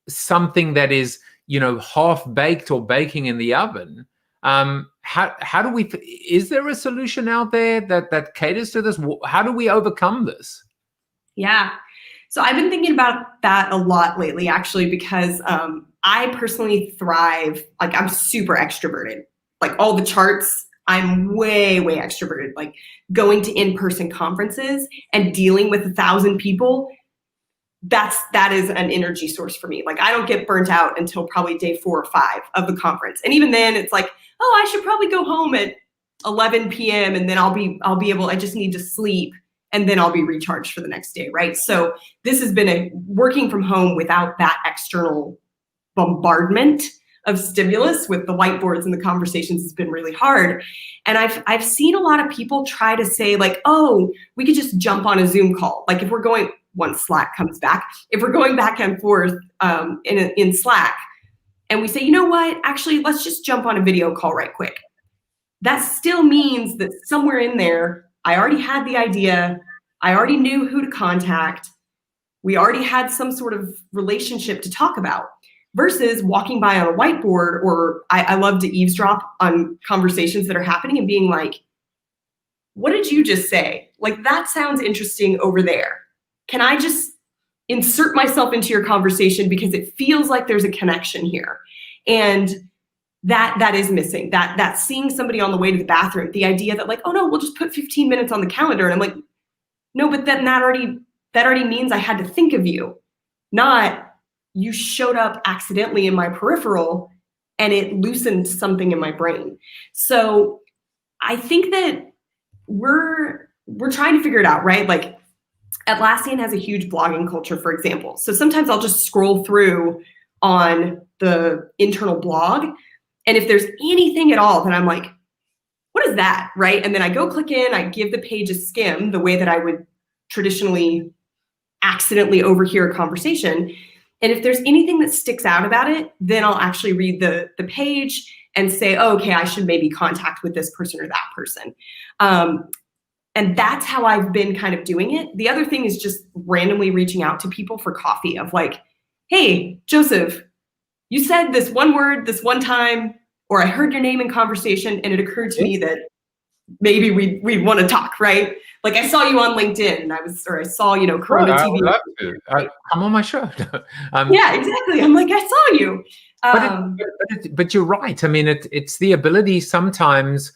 something that is, half baked or baking in the oven. How do we, is there a solution out there that caters to this? How do we overcome this?
Yeah. So I've been thinking about that a lot lately, actually, because I personally thrive, I'm super extroverted. Like all the charts, I'm way, way extroverted. Like going to in-person conferences and dealing with 1,000 people, that is an energy source for me. Like I don't get burnt out until probably day 4 or 5 of the conference. And even then it's like, oh, I should probably go home at 11 p.m. and then I'll be able, I just need to sleep and then I'll be recharged for the next day, right? So this has been working from home without that external bombardment of stimulus with the whiteboards and the conversations has been really hard. And I've seen a lot of people try to say like, oh, we could just jump on a Zoom call. Like if we're going, once Slack comes back, if we're going back and forth in Slack and we say, you know what, actually, let's just jump on a video call right quick. That still means that somewhere in there, I already had the idea. I already knew who to contact. We already had some sort of relationship to talk about versus walking by on a whiteboard, or I love to eavesdrop on conversations that are happening and being like, what did you just say? Like, that sounds interesting over there. Can I just insert myself into your conversation because it feels like there's a connection here? And that is missing. That seeing somebody on the way to the bathroom, the idea that like, oh no, we'll just put 15 minutes on the calendar. And I'm like, no, but then that already means I had to think of you, not you showed up accidentally in my peripheral and it loosened something in my brain. So I think that we're trying to figure it out, right? Like Atlassian has a huge blogging culture, for example. So sometimes I'll just scroll through on the internal blog, and if there's anything at all, then I'm like, what is that, right? And then I go click in, I give the page a skim the way that I would traditionally accidentally overhear a conversation. And if there's anything that sticks out about it, then I'll actually read the page and say, oh, okay, I should maybe contact with this person or that person. And that's how I've been kind of doing it. The other thing is just randomly reaching out to people for coffee of like, hey, Joseph, you said this one word this one time, or I heard your name in conversation, and it occurred to me that maybe we want to talk, right? Like I saw you on LinkedIn, and I saw, Corona TV.
I would love to. Come on my show.
Yeah, exactly. I'm like, I saw you.
But you're right. I mean, it's the ability sometimes,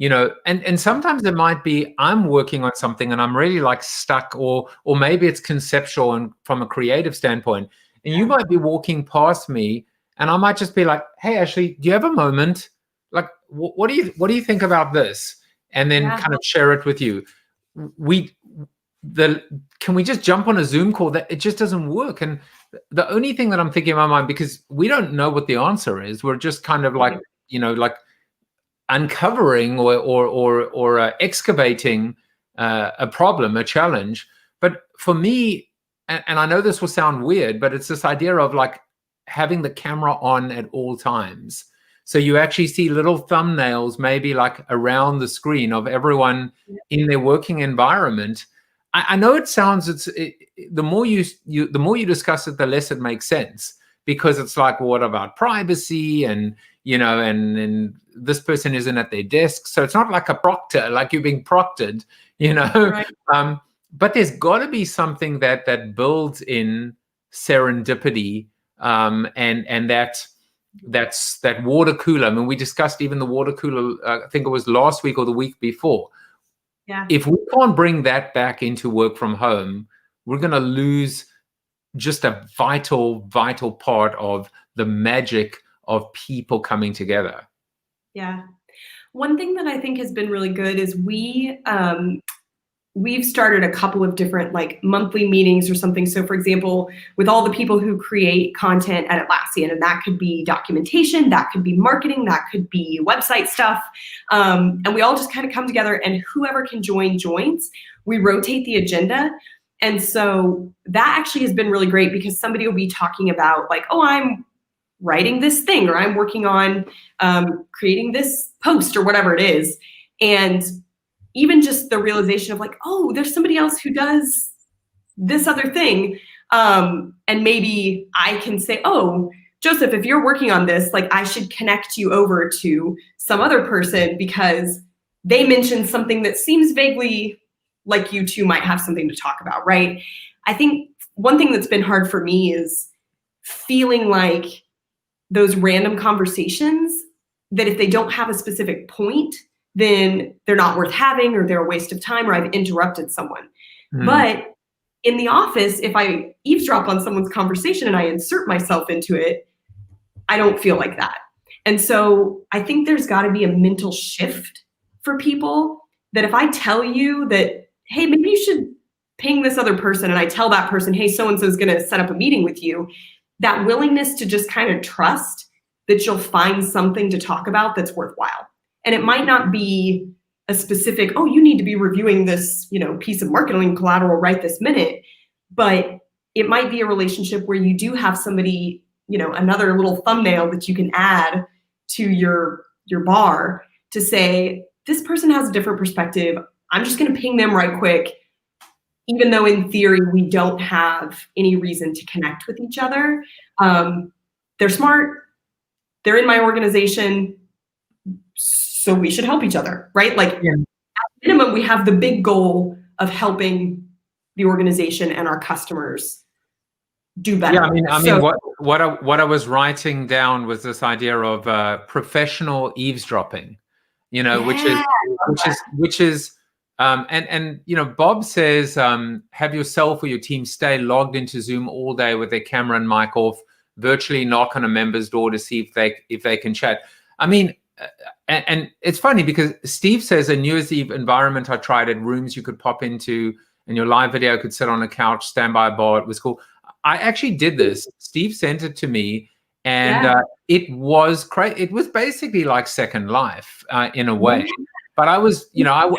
and sometimes it might be I'm working on something and I'm really like stuck, or maybe it's conceptual and from a creative standpoint, and you might be walking past me, and I might just be like, hey, Ashley, do you have a moment? Like, what do you think about this? And then kind of share it with you. Can we just jump on a Zoom call? That it just doesn't work. And the only thing that I'm thinking in my mind, because we don't know what the answer is, we're just kind of like, like uncovering or excavating a problem, a challenge. But for me, and I know this will sound weird, but it's this idea of like having the camera on at all times. So you actually see little thumbnails maybe like around the screen of everyone in their working environment. I know it sounds, the more you discuss it, the less it makes sense, because it's like, well, what about privacy? And, and this person isn't at their desk. So it's not like a proctor, like you're being proctored, Right. But there's got to be something that builds in serendipity, and that's that water cooler. I mean, we discussed even the water cooler, I think it was last week or the week before.
Yeah.
If we can't bring that back into work from home, we're going to lose just a vital part of the magic of people coming together.
Yeah. One thing that I think has been really good is we've started a couple of different like monthly meetings or something. So for example, with all the people who create content at Atlassian, and that could be documentation, that could be marketing, that could be website stuff. And we all just kind of come together, and whoever can join joins. We rotate the agenda. And so that actually has been really great, because somebody will be talking about like, oh, I'm writing this thing, or I'm working on creating this post or whatever it is. And even just the realization of like, oh, there's somebody else who does this other thing. And maybe I can say, oh, Joseph, if you're working on this, like I should connect you over to some other person because they mentioned something that seems vaguely like you two might have something to talk about, right? I think one thing that's been hard for me is feeling like those random conversations that if they don't have a specific point, then they're not worth having, or they're a waste of time, or I've interrupted someone. But in the office, if I eavesdrop on someone's conversation and I insert myself into it, I don't feel like that. And so I think there's got to be a mental shift for people that if I tell you that, hey, maybe you should ping this other person, and I tell that person, hey, so-and-so is going to set up a meeting with you, that willingness to just kind of trust that you'll find something to talk about that's worthwhile. And it might not be a specific, oh, you need to be reviewing this, piece of marketing collateral right this minute, but it might be a relationship where you do have somebody, another little thumbnail that you can add to your bar to say, this person has a different perspective. I'm just going to ping them right quick, even though in theory we don't have any reason to connect with each other. They're smart. They're in my organization. So we should help each other, right? Like at minimum, we have the big goal of helping the organization and our customers do better.
Yeah, I mean, what I was writing down was this idea of professional eavesdropping, which is Bob says, have yourself or your team stay logged into Zoom all day with their camera and mic off. virtually knock on a member's door to see if they can chat. I mean, and it's funny because Steve says a New Year's Eve environment I tried at, rooms you could pop into, and your live video could sit on a couch, stand by a bar. It was cool. I actually did this. Steve sent it to me, and it was crazy. It was basically like Second Life in a way. But I was, you know,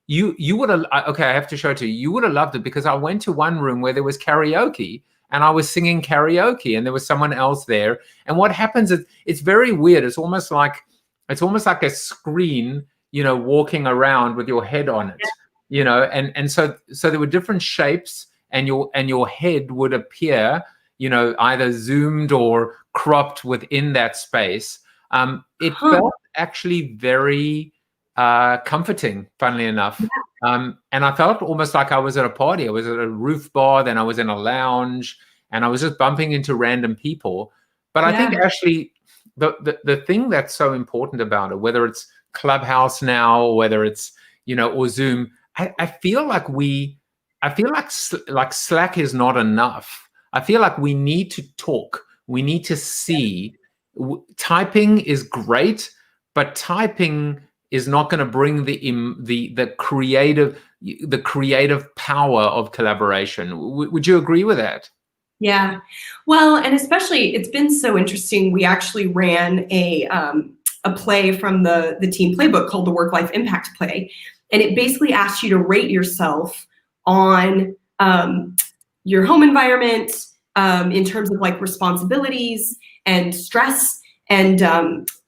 you would have. Okay, I have to show it to you. You would have loved it because I went to one room where there was karaoke, and I was singing karaoke, and there was someone else there. And what happens is it's very weird. It's almost like a screen, you know, walking around with your head on it, you know. And so there were different shapes. And your head would appear, you know, either zoomed or cropped within that space. It felt actually very comforting, funnily enough. And I felt almost like I was at a party. I was at a roof bar, then I was in a lounge, and I was just bumping into random people. But I think actually the thing that's so important about it, whether it's Clubhouse now, or whether it's, you know, or Zoom, I feel like Slack is not enough. I feel like we need to talk. We need to see. Typing is great, but typing is not going to bring the creative power of collaboration. Would you agree with that?
Yeah. Well, and especially it's been so interesting. We actually ran a play from the team playbook called the Work-Life Impact Play, and it basically asks you to rate yourself on your home environment in terms of like responsibilities and stress, and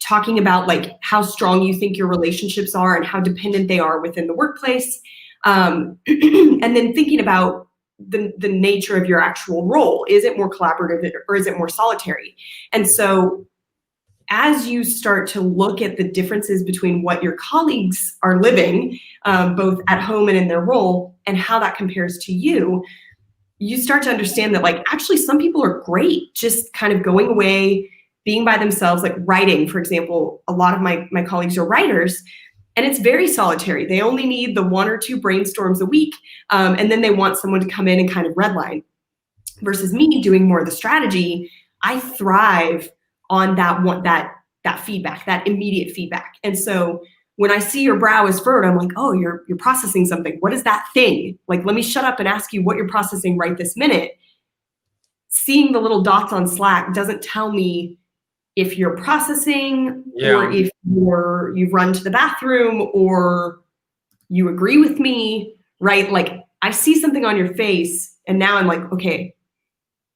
talking about like how strong you think your relationships are and how dependent they are within the workplace, and then thinking about the nature of your actual role. Is it more collaborative or is it more solitary? And so as you start to look at the differences between what your colleagues are living, both at home and in their role, and how that compares to you, you start to understand that like actually some people are great just kind of going away, being by themselves, like writing, for example. A lot of my colleagues are writers, and it's very solitary. They only need the 1 or 2 brainstorms a week, and then they want someone to come in and kind of redline. Versus me doing more of the strategy, I thrive on that feedback, that immediate feedback. And so when I see your brow is furrowed, I'm like, oh, you're processing something. What is that thing? Like, let me shut up and ask you what you're processing right this minute. Seeing the little dots on Slack doesn't tell me if you're processing or if you've run to the bathroom or you agree with me, right? Like I see something on your face and now I'm like, okay,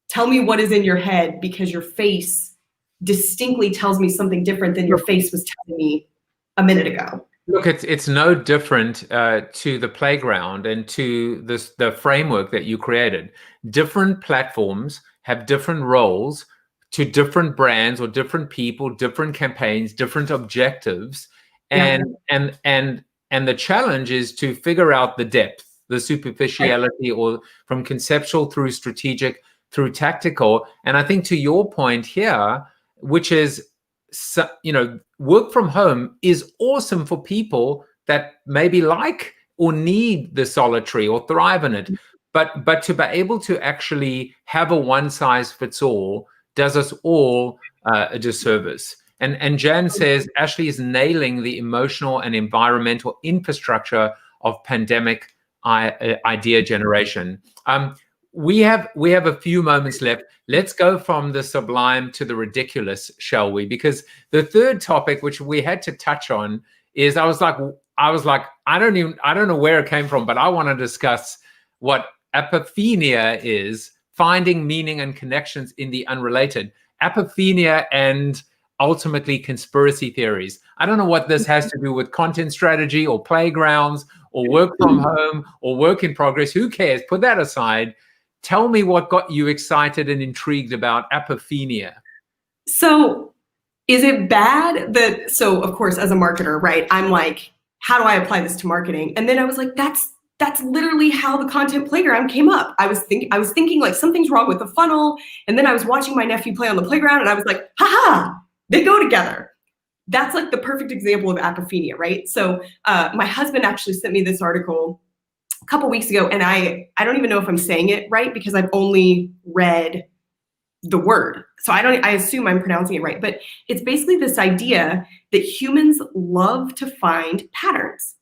tell me what is in your head, because your face distinctly tells me something different than your face was telling me a minute ago.
Look, it's no different to the playground and to the framework that you created. Different platforms have different roles to different brands or different people, different campaigns, different objectives, and the challenge is to figure out the depth, the superficiality, or from conceptual through strategic through tactical. And I think to your point here, which is, you know, work from home is awesome for people that maybe like or need the solitary or thrive in it. But to be able to actually have a one size fits all does us all a disservice. And Jan says Ashley is nailing the emotional and environmental infrastructure of pandemic idea generation. We have a few moments left. Let's go from the sublime to the ridiculous, shall we? Because the third topic, which we had to touch on, is I was like, I don't know where it came from, but I want to discuss what apophenia is, finding meaning and connections in the unrelated. Apophenia and ultimately conspiracy theories. I don't know what this has to do with content strategy or playgrounds or work from home or work in progress. Who cares? Put that aside. Tell me what got you excited and intrigued about apophenia.
So is it bad that, so of course, as a marketer, right, I'm like, how do I apply this to marketing? And then I was like, that's literally how the content playground came up. I was thinking like something's wrong with the funnel. And then I was watching my nephew play on the playground and I was like, haha, they go together. That's like the perfect example of apophenia, right? So my husband actually sent me this article a couple weeks ago, and I don't even know if I'm saying it right because I've only read the word. So I assume I'm pronouncing it right, but it's basically this idea that humans love to find patterns.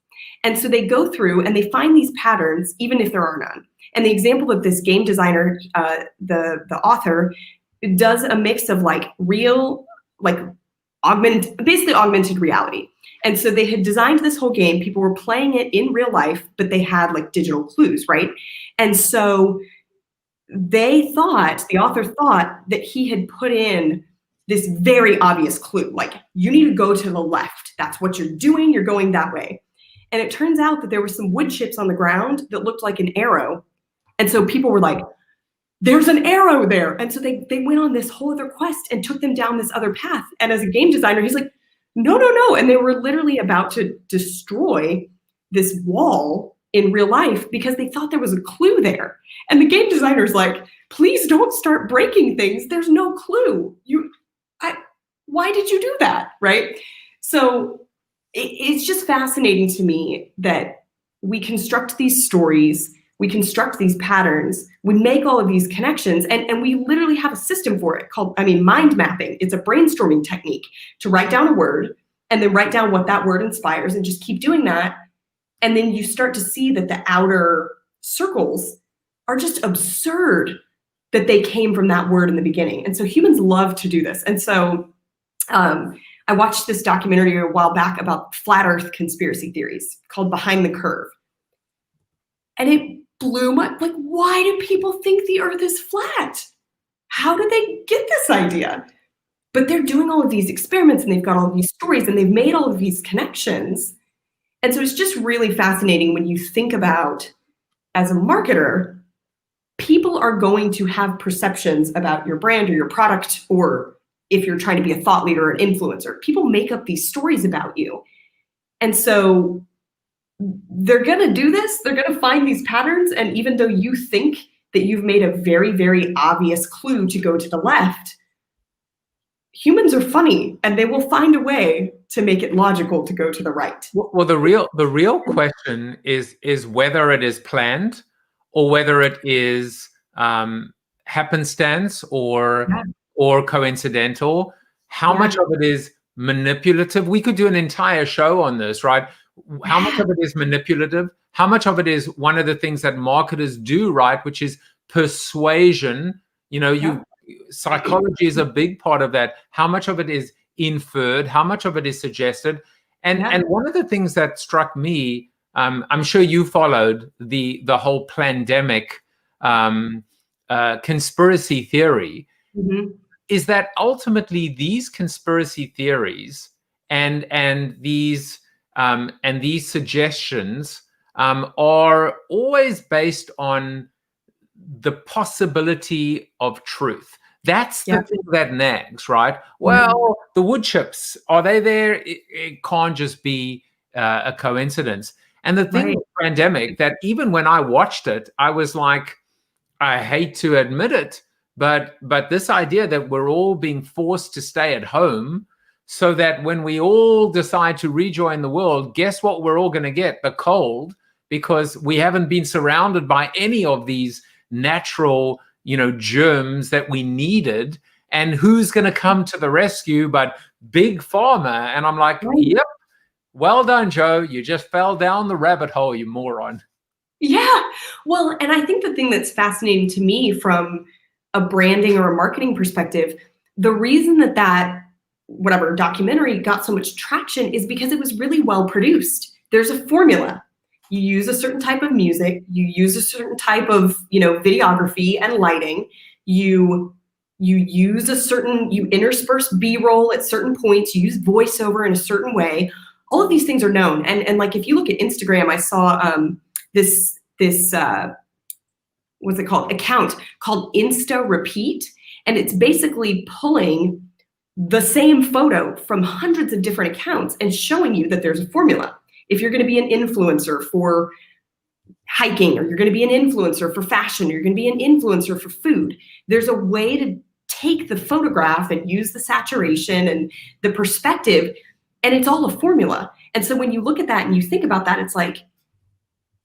And so they go through and they find these patterns, even if there are none. And the example of this game designer, the author, does a mix of like real, like basically augmented reality. And so they had designed this whole game. People were playing it in real life, but they had like digital clues, right? And so the author thought that he had put in this very obvious clue, like you need to go to the left. That's what you're doing. You're going that way. And it turns out that there were some wood chips on the ground that looked like an arrow. And so people were like, there's an arrow there. And so they went on this whole other quest and took them down this other path. And as a game designer, he's like, no. And they were literally about to destroy this wall in real life because they thought there was a clue there. And the game designer's like, please don't start breaking things. There's no clue. Why did you do that, right? So it's just fascinating to me that we construct these stories, we construct these patterns, we make all of these connections, and we literally have a system for it called, mind mapping. It's a brainstorming technique to write down a word and then write down what that word inspires and just keep doing that. And then you start to see that the outer circles are just absurd that they came from that word in the beginning. And so humans love to do this. And so I watched this documentary a while back about flat Earth conspiracy theories called Behind the Curve. And it blew my, like, why do people think the Earth is flat? How did they get this idea? But they're doing all of these experiments and they've got all of these stories and they've made all of these connections. And so it's just really fascinating when you think about, as a marketer, people are going to have perceptions about your brand or your product, or if you're trying to be a thought leader or an influencer, people make up these stories about you. And so they're going to do this. They're going to find these patterns. And even though you think that you've made a very, very obvious clue to go to the left, humans are funny and they will find a way to make it logical to go to the right.
Well, the real question is whether it is planned or whether it is happenstance or coincidental. How much of it is manipulative? We could do an entire show on this, right? How much of it is manipulative? How much of it is one of the things that marketers do, right? Which is persuasion. Psychology is a big part of that. How much of it is inferred? How much of it is suggested? And one of the things that struck me, I'm sure you followed the whole pandemic conspiracy theory, is that ultimately these conspiracy theories and these suggestions are always based on the possibility of truth. That's the thing that nags, right? Well, the wood chips, are they there? It can't just be a coincidence. And the thing with the pandemic, that even when I watched it, I was like, I hate to admit it, but this idea that we're all being forced to stay at home so that when we all decide to rejoin the world, guess what we're all going to get? The cold, because we haven't been surrounded by any of these natural, germs that we needed. And who's going to come to the rescue but Big Pharma? And I'm like, yep, well done, Joe. You just fell down the rabbit hole, you moron.
Yeah. Well, and I think the thing that's fascinating to me from a branding or a marketing perspective, the reason that whatever documentary got so much traction is because it was really well produced. There's a formula. You use a certain type of music, you use a certain type of, videography and lighting, you use you intersperse B-roll at certain points, you use voiceover in a certain way. All of these things are known. And like, if you look at Instagram, I saw this what's it called? Account called Insta Repeat. And it's basically pulling the same photo from hundreds of different accounts and showing you that there's a formula. If you're going to be an influencer for hiking, or you're going to be an influencer for fashion, or you're going to be an influencer for food, there's a way to take the photograph and use the saturation and the perspective, and it's all a formula. And so when you look at that and you think about that, it's like,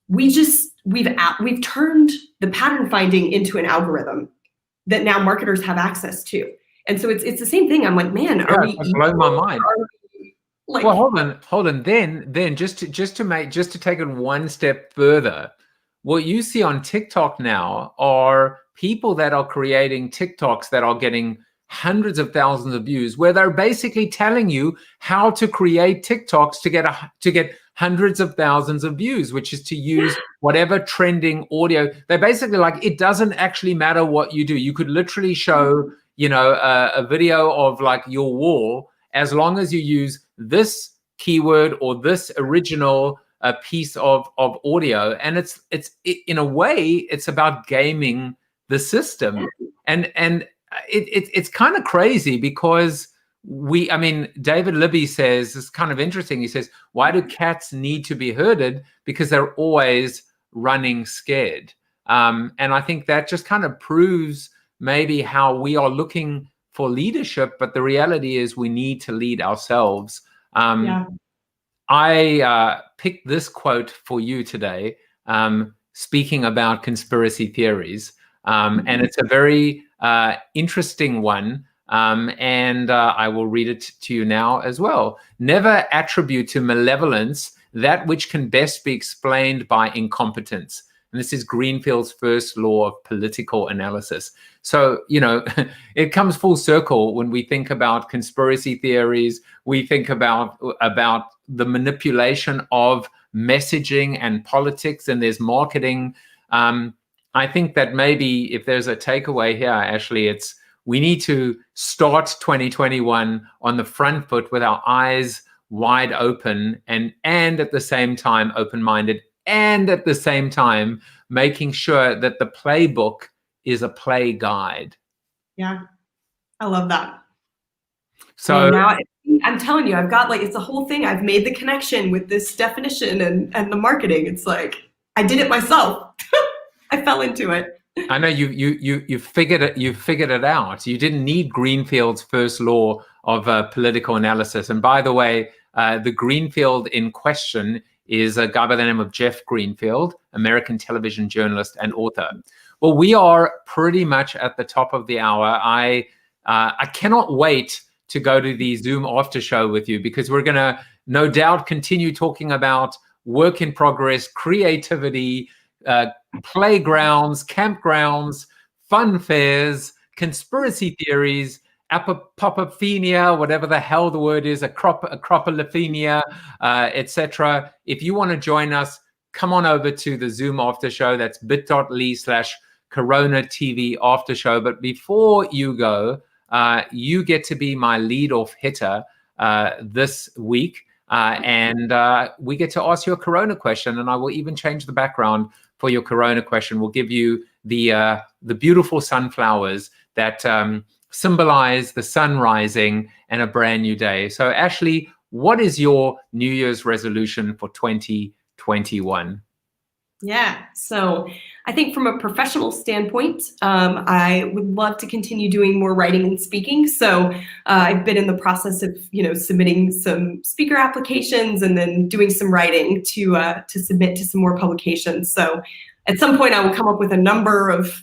we've turned the pattern finding into an algorithm. that now marketers have access to. And so it's the same thing. I'm like, man, are we
blowing my mind.
Like,
well, hold on. Then just to take it one step further, what you see on TikTok now are people that are creating TikToks that are getting hundreds of thousands of views, where they're basically telling you how to create TikToks to get hundreds of thousands of views, which is to use whatever trending audio. They're basically like, it doesn't actually matter what you do. You could literally show, a video of like your wall, as long as you use this keyword or this original piece of audio. And it's in a way, it's about gaming the system. And it's kind of crazy because David Libby says, it's kind of interesting. He says, why do cats need to be herded? Because they're always running scared. And I think that just kind of proves maybe how we are looking for leadership, but the reality is we need to lead ourselves. I picked this quote for you today, speaking about conspiracy theories. And it's a very interesting one. And I will read it to you now as well. Never attribute to malevolence that which can best be explained by incompetence. And this is Greenfield's first law of political analysis. So, it comes full circle when we think about conspiracy theories. We think about the manipulation of messaging and politics, and there's marketing. I think that maybe if there's a takeaway here, Ashley, it's we need to start 2021 on the front foot with our eyes wide open and at the same time open-minded, and at the same time making sure that the playbook is a play guide.
Yeah, I love that.
So
now I'm telling you, I've got it's a whole thing. I've made the connection with this definition and the marketing. It's like I did it myself. I fell into it.
I know you figured it. You figured it out. You didn't need Greenfield's first law of political analysis. And by the way, the Greenfield in question is a guy by the name of Jeff Greenfield, American television journalist and author. Well, we are pretty much at the top of the hour. I cannot wait to go to the Zoom after show with you, because we're going to no doubt continue talking about work in progress, creativity, playgrounds, campgrounds, fun fairs, conspiracy theories, Apophenia, whatever the hell the word is, acropophenia, etc. If you want to join us, come on over to the Zoom after show. That's bit.ly/CoronaTV after show. But before you go, you get to be my lead-off hitter this week. And we get to ask you a Corona question, and I will even change the background for your Corona question. We'll give you the beautiful sunflowers that symbolize the sun rising and a brand new day. So Ashley, what is your New Year's resolution for 2021?
Yeah, so I think from a professional standpoint, I would love to continue doing more writing and speaking. So I've been in the process of, submitting some speaker applications and then doing some writing to submit to some more publications. So at some point I will come up with a number of,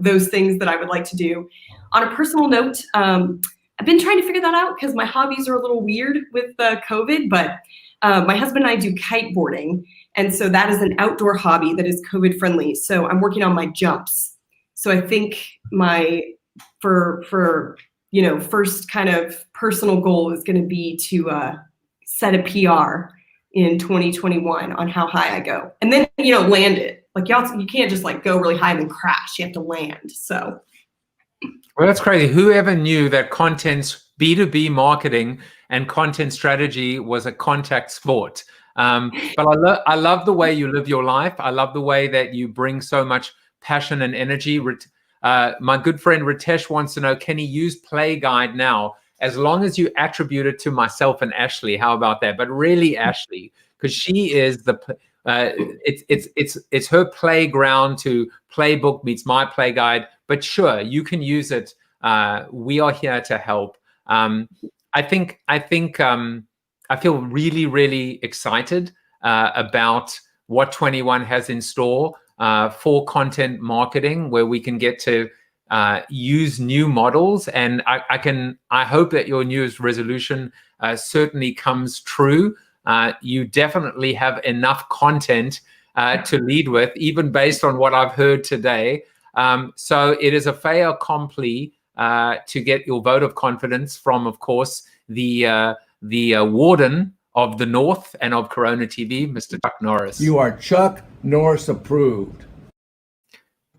those things that I would like to do. On a personal note, I've been trying to figure that out because my hobbies are a little weird with COVID, but my husband and I do kiteboarding. And so that is an outdoor hobby that is COVID friendly. So I'm working on my jumps. So I think my first kind of personal goal is going to be to set a PR in 2021 on how high I go, and then land it. Like you can't just go really high and then crash. You have to land. So.
Well, that's crazy. Whoever knew that B2B marketing and content strategy was a contact sport? But I love the way you live your life. I love the way that you bring so much passion and energy. My good friend Ritesh wants to know, can he use Play Guide now? As long as you attribute it to myself and Ashley, how about that? But really Ashley, because she is it's her playground to playbook meets my play guide. But sure, you can use it. We are here to help. I feel really, really excited about what 21 has in store for content marketing, where we can get to use new models, and I hope that your New Year's resolution certainly comes true. You definitely have enough content to lead with, even based on what I've heard today. So it is a fait accompli to get your vote of confidence from, of course, the warden of the North and of Corona TV, Mr. Chuck Norris.
You are Chuck Norris approved.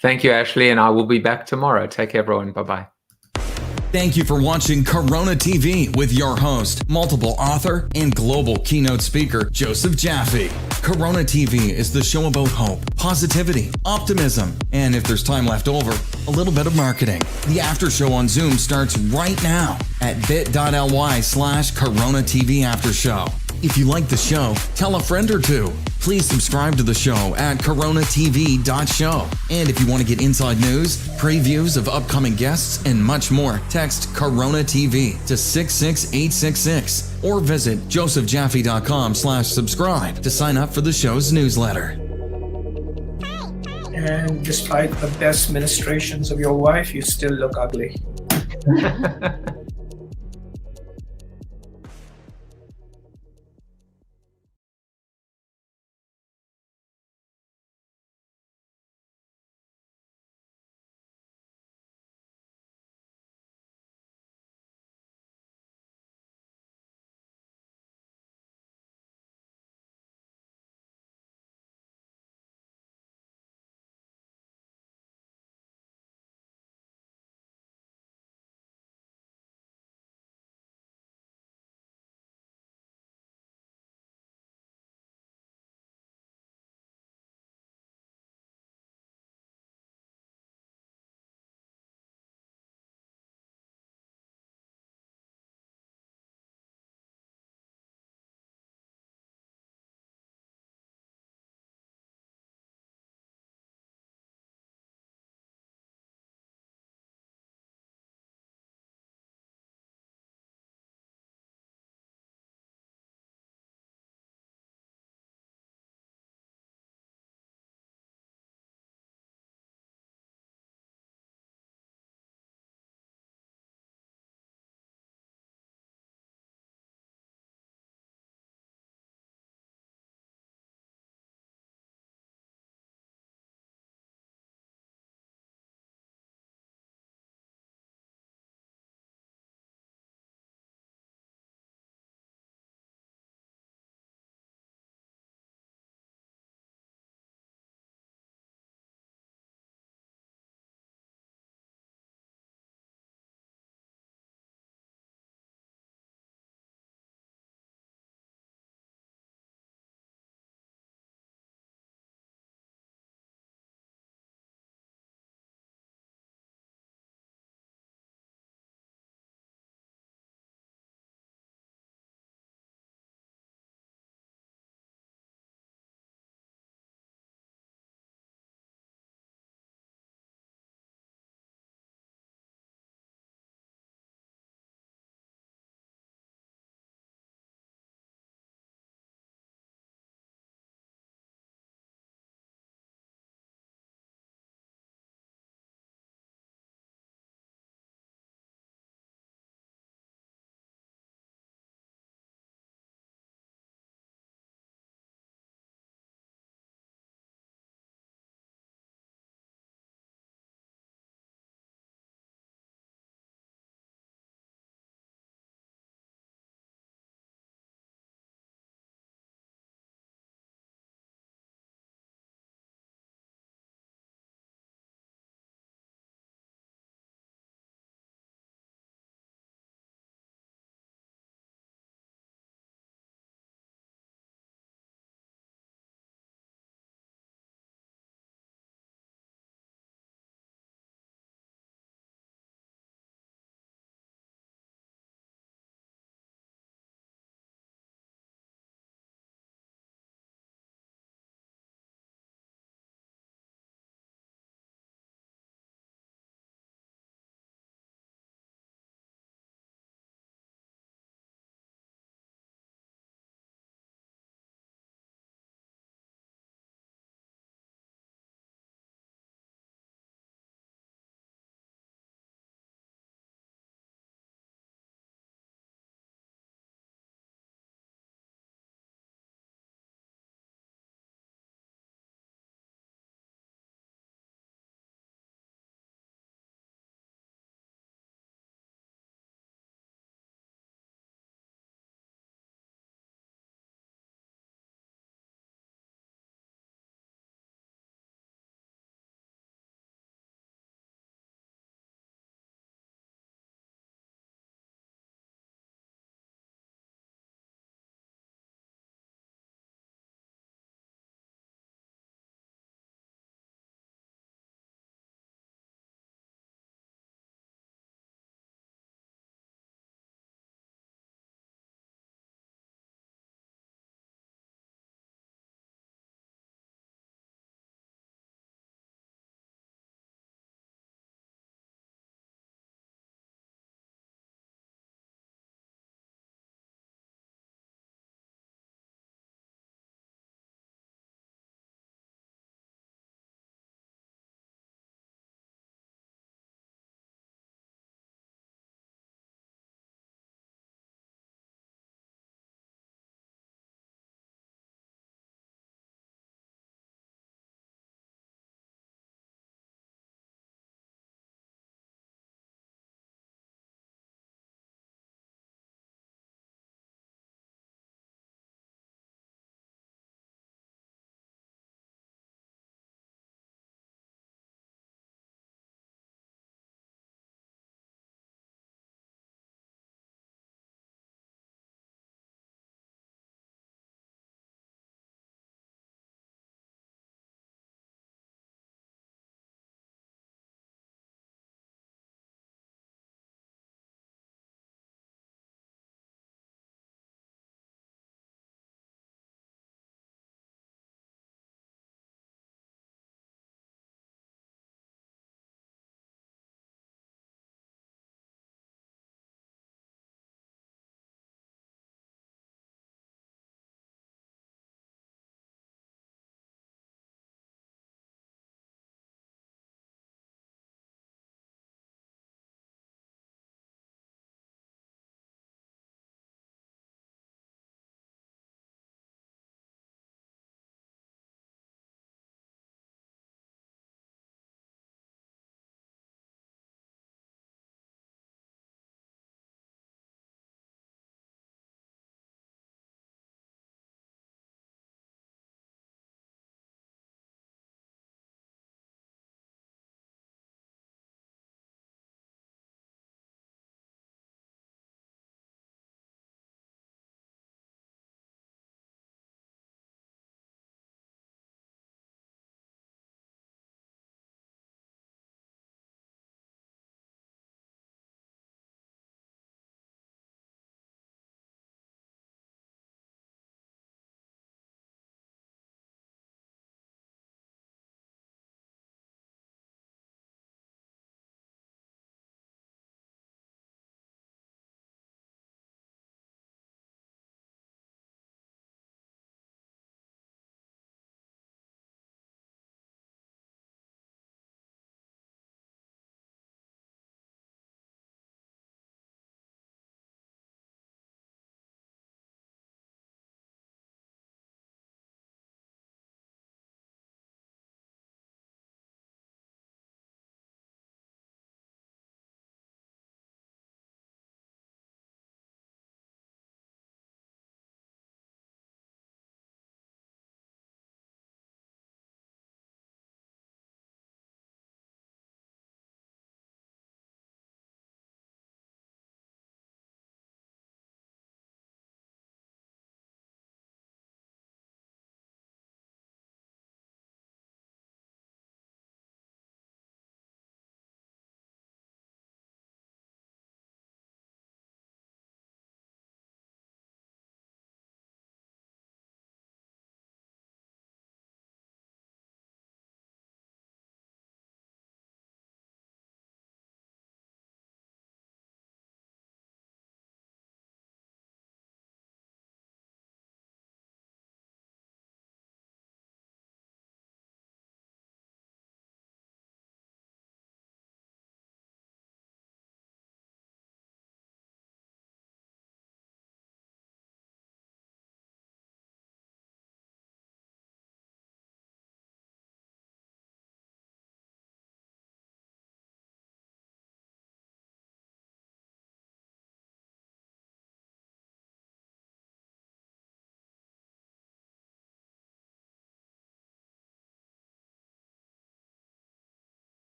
Thank you, Ashley, and I will be back tomorrow. Take care, everyone. Bye-bye.
Thank you for watching Corona TV with your host, multiple author, and global keynote speaker, Joseph Jaffe. Corona TV is the show about hope, positivity, optimism, and if there's time left over, a little bit of marketing. The after show on Zoom starts right now at bit.ly/Corona TV After Show. If you like the show, tell a friend or two. Please subscribe to the show at CoronaTV.show. And if you want to get inside news, previews of upcoming guests, and much more, text Corona TV to 66866 or visit josephjaffe.com/subscribe to sign up for the show's newsletter.
And despite the best ministrations of your wife, you still look ugly.